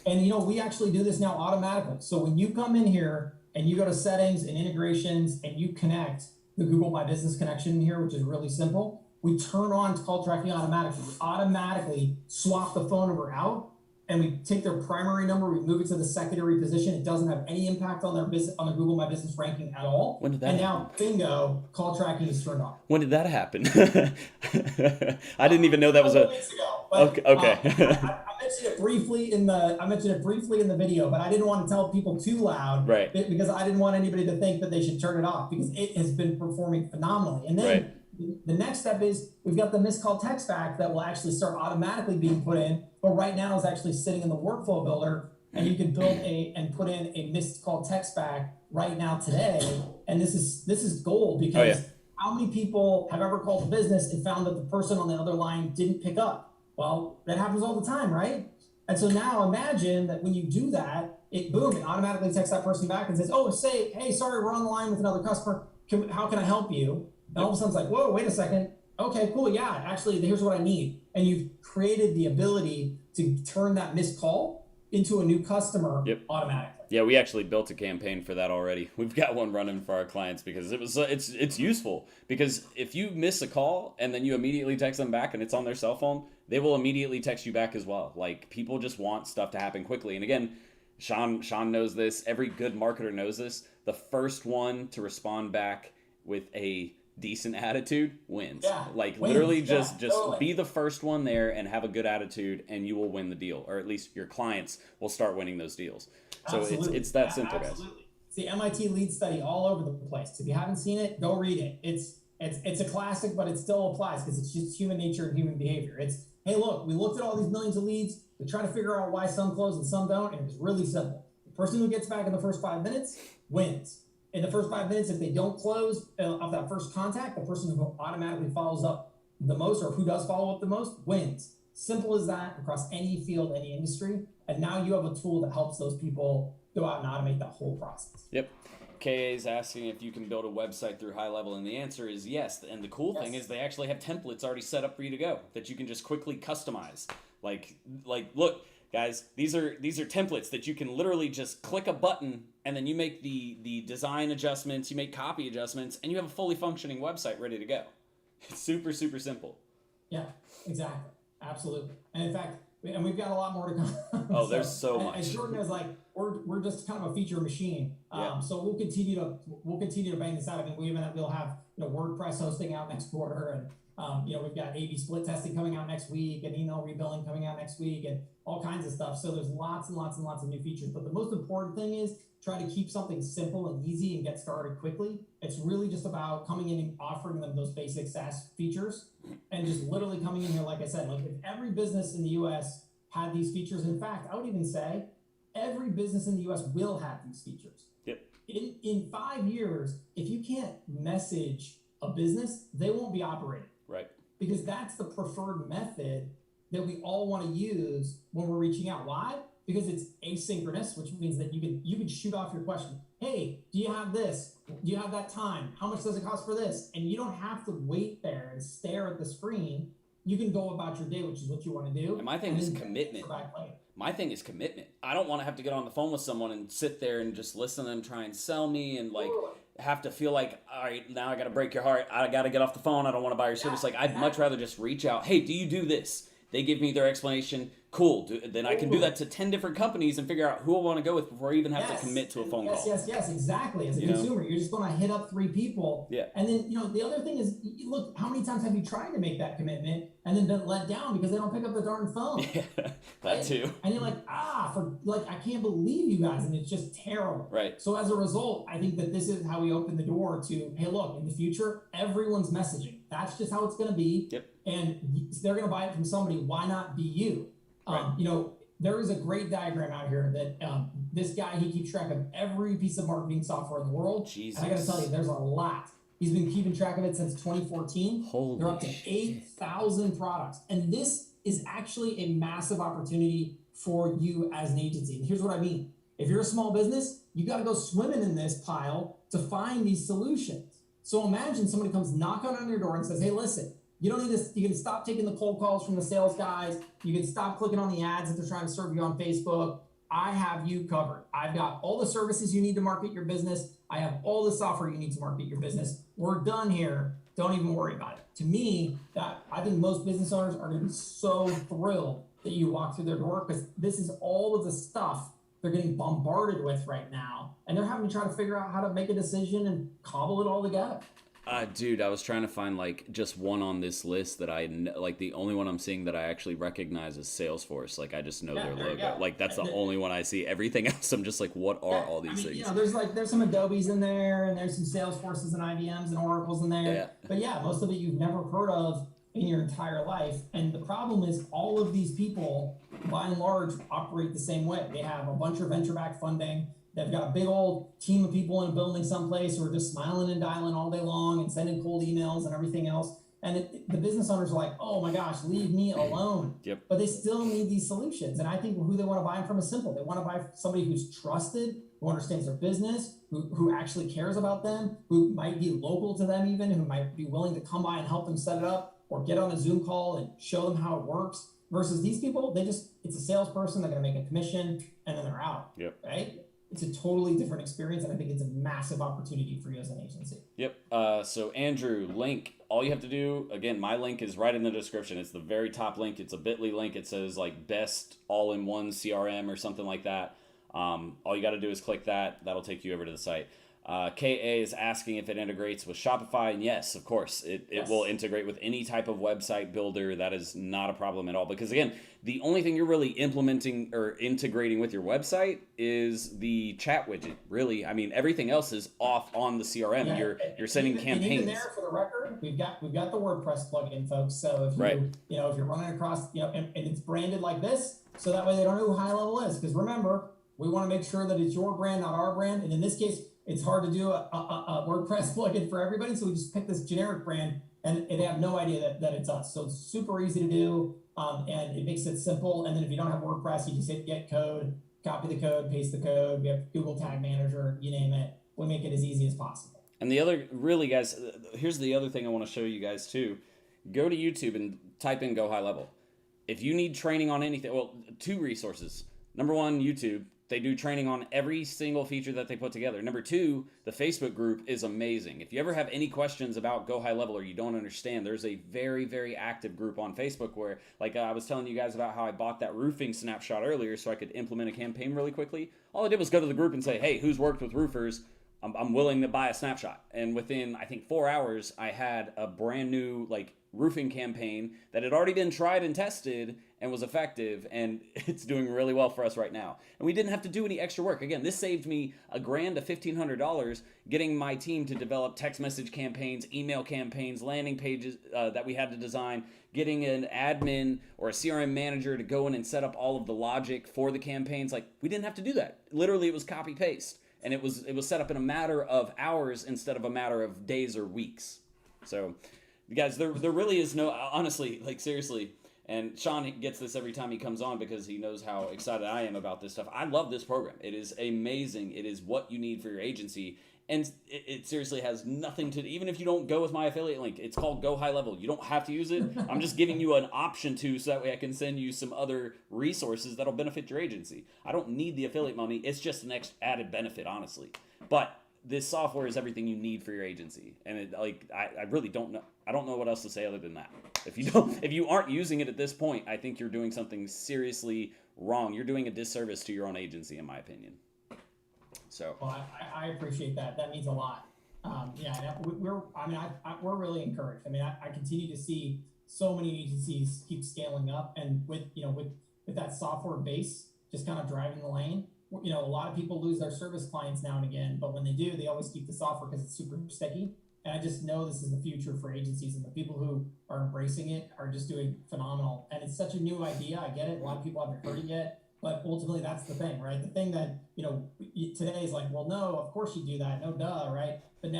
And we actually do this now automatically. So when you come in here and you go to settings and integrations and you connect the Google My Business connection in here, which is really simple, we turn on call tracking automatically. We automatically swap the phone number out and we take their primary number, we move it to the secondary position. It doesn't have any impact on their business, on the Google My Business ranking at all. When did that happen? Now, bingo, call tracking is turned on. When did that happen? I didn't even know that was a. Weeks ago, but, okay. I mentioned it briefly in the video, but I didn't want to tell people too loud, right? Because I didn't want anybody to think that they should turn it off because it has been performing phenomenally. And then the next step is we've got the missed call text back that will actually start automatically being put in, but right now is actually sitting in the workflow builder, and you can build and put in a missed call text back right now today. And this is gold because how many people have ever called a business and found that the person on the other line didn't pick up? Well, that happens all the time, right? And so now imagine that when you do that, it automatically texts that person back and says, hey, sorry, we're on the line with another customer. How can I help you? And all of a sudden it's like, whoa, wait a second. Okay, cool. Yeah, actually, here's what I need. And you've created the ability to turn that missed call into a new customer automatically. Yeah, we actually built a campaign for that already. We've got one running for our clients because it's useful. Because if you miss a call and then you immediately text them back and it's on their cell phone, they will immediately text you back as well. Like, people just want stuff to happen quickly. And again, Shaun knows this. Every good marketer knows this. The first one to respond back with a decent attitude wins. Literally just totally. Be the first one there and have a good attitude and you will win the deal, or at least your clients will start winning those deals. So it's that simple, guys. It's the MIT lead study all over the place. If you haven't seen it, go read it. It's a classic, but it still applies because it's just human nature and human behavior. It's, hey, look, we looked at all these millions of leads. We try to figure out why some close and some don't, and it was really simple. The person who gets back in the first 5 minutes wins. in the first 5 minutes, if they don't close off that first contact, the person who automatically follows up the most, or who does follow up the most, wins. Simple as that, across any field, any industry. And now you have a tool that helps those people go out and automate that whole process. Yep. KA is asking if you can build a website through Highlevel, and the answer is yes. And the cool thing is they actually have templates already set up for you to go that you can just quickly customize. Like look, guys, these are templates that you can literally just click a button, and then you make the design adjustments, you make copy adjustments, and you have a fully functioning website ready to go. It's super, super simple. Yeah, exactly. Absolutely. And in fact, and we've got a lot more to come. Oh, there's so much. As Jordan is like, we're just kind of a feature machine. So we'll continue to bang this out. I mean, we'll have WordPress hosting out next quarter, and we've got A/B split testing coming out next week, and email rebilling coming out next week, and all kinds of stuff. So there's lots and lots and lots of new features. But the most important thing is try to keep something simple and easy and get started quickly. It's really just about coming in and offering them those basic SaaS features, and just literally coming in here, like I said, like if every business in the US had these features, in fact, I would even say every business in the US will have these features. Yep. In 5 years, if you can't message a business, they won't be operating. Right. Because that's the preferred method that we all want to use when we're reaching out. Why? Because it's asynchronous, which means that you can shoot off your question. Hey, do you have this? Do you have that time? How much does it cost for this? And you don't have to wait there and stare at the screen. You can go about your day, which is what you want to do. And my thing is commitment. My thing is commitment. I don't want to have to get on the phone with someone and sit there and just listen to them try and sell me and have to feel like, all right, now I got to break your heart. I got to get off the phone. I don't want to buy your service. Like, I'd much rather just reach out. Hey, do you do this? They give me their explanation. Cool. Then I can do that to 10 different companies and figure out who I want to go with before I even have to commit to a phone call. Yes, exactly. As a consumer, you're just going to hit up 3 people. Yeah. And then, the other thing is, look, how many times have you tried to make that commitment and then been let down because they don't pick up the darn phone? Yeah, that too. And you're like, I can't believe you guys. And it's just terrible. Right. So as a result, I think that this is how we open the door to, hey, look, in the future, everyone's messaging. That's just how it's going to be. Yep. And they're going to buy it from somebody. Why not be you? Right. There is a great diagram out here that this guy, he keeps track of every piece of marketing software in the world. Jesus. And I got to tell you, there's a lot. He's been keeping track of it since 2014. They're up to 8,000 products. And this is actually a massive opportunity for you as an agency. And here's what I mean. If you're a small business, you got to go swimming in this pile to find these solutions. So imagine somebody comes knocking on your door and says, hey, listen, you don't need this. You can stop taking the cold calls from the sales guys. You can stop clicking on the ads that they're trying to serve you on Facebook. I have you covered. I've got all the services you need to market your business. I have all the software you need to market your business. We're done here. Don't even worry about it. To me, I think most business owners are going to be so thrilled that you walk through their door, because this is all of the stuff they're getting bombarded with right now. And they're having to try to figure out how to make a decision and cobble it all together. Dude, I was trying to find just one on this list that the only one I'm seeing that I actually recognize is Salesforce. Like, I just know their logo. Like, that's the only one I see. Everything else, I'm just like, what are all these things? There's some Adobes in there, and there's some Salesforces and IBMs and Oracles in there. Yeah. But most of it you've never heard of in your entire life. And the problem is all of these people, by and large, operate the same way. They have a bunch of venture-backed funding. They've got a big old team of people in a building someplace who are just smiling and dialing all day long and sending cold emails and everything else. And the business owners are like, oh my gosh, leave me alone. Yep. But they still need these solutions. And I think who they want to buy them from is simple. They want to buy somebody who's trusted, who understands their business, who actually cares about them, who might be local to them even, who might be willing to come by and help them set it up or get on a Zoom call and show them how it works. Versus these people, it's a salesperson, they're going to make a commission, and then they're out. Yep. Right? It's a totally different experience, and I think it's a massive opportunity for you as an agency. Yep. So Andrew, link, all you have to do, again, my link is right in the description. It's the very top link. It's a bit.ly link. It says best all-in-one CRM or something like that. All you got to do is click that. That'll take you over to the site. KA is asking if it integrates with Shopify, and yes, of course, it will integrate with any type of website builder. That is not a problem at all, because again, the only thing you're really implementing or integrating with your website is the chat widget. Really, I mean, everything else is off on the CRM. Yeah, you're sending campaigns. And even there, for the record, we've got the WordPress plugin, folks. So if if you're running across, and it's branded like this, so that way they don't know who Highlevel is, because remember, We want to make sure that it's your brand, not our brand. And in this case, it's hard to do a WordPress plugin for everybody. So we just pick this generic brand and they have no idea that it's us. So it's super easy to do. And it makes it simple. And then if you don't have WordPress, you just hit get code, copy the code, paste the code. We have Google Tag Manager, you name it. We make it as easy as possible. And the other, really, guys, here's the other thing I want to show you guys too. Go to YouTube and type in Go High Level. If you need training on anything, well, 2 resources. Number 1, YouTube. They do training on every single feature that they put together. Number 2, the Facebook group is amazing. If you ever have any questions about Go High Level or you don't understand, there's a very, very active group on Facebook where, like I was telling you guys about how I bought that roofing snapshot earlier so I could implement a campaign really quickly. All I did was go to the group and say, hey, who's worked with roofers? I'm willing to buy a snapshot. And within, I think, 4 hours, I had a brand new roofing campaign that had already been tried and tested and was effective, and it's doing really well for us right now. And we didn't have to do any extra work. Again, this saved me $1,000 to $1,500 getting my team to develop text message campaigns, email campaigns, landing pages that we had to design, getting an admin or a CRM manager to go in and set up all of the logic for the campaigns. We didn't have to do that. Literally, it was copy paste. And it was set up in a matter of hours instead of a matter of days or weeks. So, you guys, there really is no, honestly, seriously, and Shaun gets this every time he comes on because he knows how excited I am about this stuff. I love this program. It is amazing. It is what you need for your agency. And it seriously has nothing to, even if you don't go with my affiliate link, it's called Go High Level. You don't have to use it. I'm just giving you an option to, so that way I can send you some other resources that'll benefit your agency. I don't need the affiliate money. It's just an extra added benefit, honestly. But this software is everything you need for your agency. And I really don't know. I don't know what else to say other than that. If you aren't using it at this point, I think you're doing something seriously wrong. You're doing a disservice to your own agency, in my opinion. So, well, I appreciate that. That means a lot. We're really encouraged. I continue to see so many agencies keep scaling up, and with that software base just kind of driving the lane. A lot of people lose their service clients now and again, but when they do, they always keep the software because it's super sticky. And I just know this is the future for agencies, and the people who are embracing it are just doing phenomenal. And it's such a new idea. I get it. A lot of people haven't heard it yet. But ultimately, that's the thing, right? The thing that, today is well, no, of course you do that. No, duh, right? But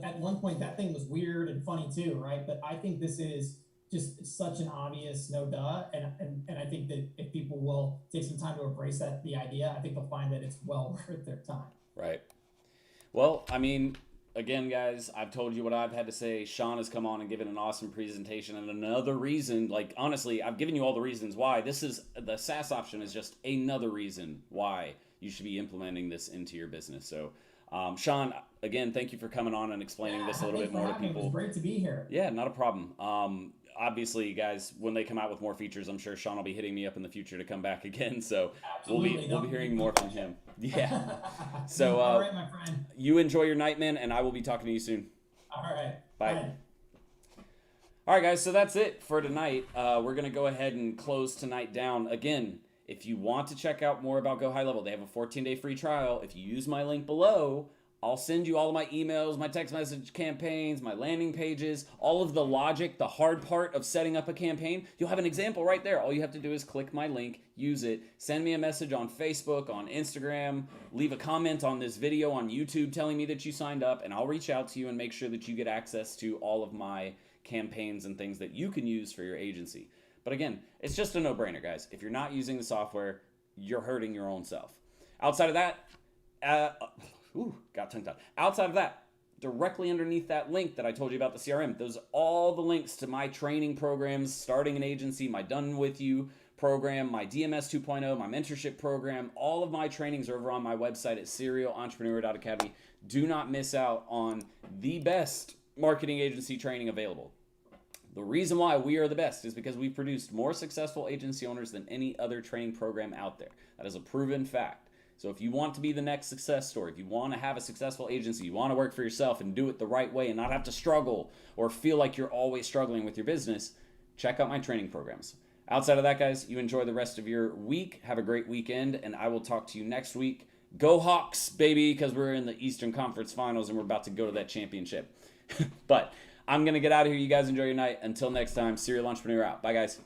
at one point, that thing was weird and funny too, right? But I think this is just such an obvious no, duh. And I think that if people will take some time to embrace the idea, I think they'll find that it's well worth their time. Right. Well, again, guys, I've told you what I've had to say. Shaun has come on and given an awesome presentation. And another reason, honestly, I've given you all the reasons why. The SaaS option is just another reason why you should be implementing this into your business. So, Shaun, again, thank you for coming on and explaining this a little bit more to people. It was great to be here. Yeah, not a problem. Obviously, guys, when they come out with more features, I'm sure Shaun will be hitting me up in the future to come back again. So we'll be hearing more from him. Yeah. So all right, my friend. You enjoy your night, man, and I will be talking to you soon. All right. Bye. All right, guys. So that's it for tonight. We're gonna go ahead and close tonight down. Again, if you want to check out more about Go High Level, they have a 14-day free trial. If you use my link below, I'll send you all of my emails, my text message campaigns, my landing pages, all of the logic, the hard part of setting up a campaign. You'll have an example right there. All you have to do is click my link, use it, send me a message on Facebook, on Instagram, leave a comment on this video on YouTube telling me that you signed up, and I'll reach out to you and make sure that you get access to all of my campaigns and things that you can use for your agency. But again, it's just a no-brainer, guys. If you're not using the software, you're hurting your own self. Outside of that, got tongue-tied. Outside of that, directly underneath that link that I told you about the CRM, those are all the links to my training programs, starting an agency, my Done With You program, my DMS 2.0, my mentorship program. All of my trainings are over on my website at serialentrepreneur.academy. Do not miss out on the best marketing agency training available. The reason why we are the best is because we've produced more successful agency owners than any other training program out there. That is a proven fact. So if you want to be the next success story, if you want to have a successful agency, you want to work for yourself and do it the right way and not have to struggle or feel like you're always struggling with your business, check out my training programs. Outside of that, guys, you enjoy the rest of your week. Have a great weekend, and I will talk to you next week. Go Hawks, baby, because we're in the Eastern Conference Finals and we're about to go to that championship. But I'm going to get out of here. You guys enjoy your night. Until next time, Serial Entrepreneur out. Bye, guys.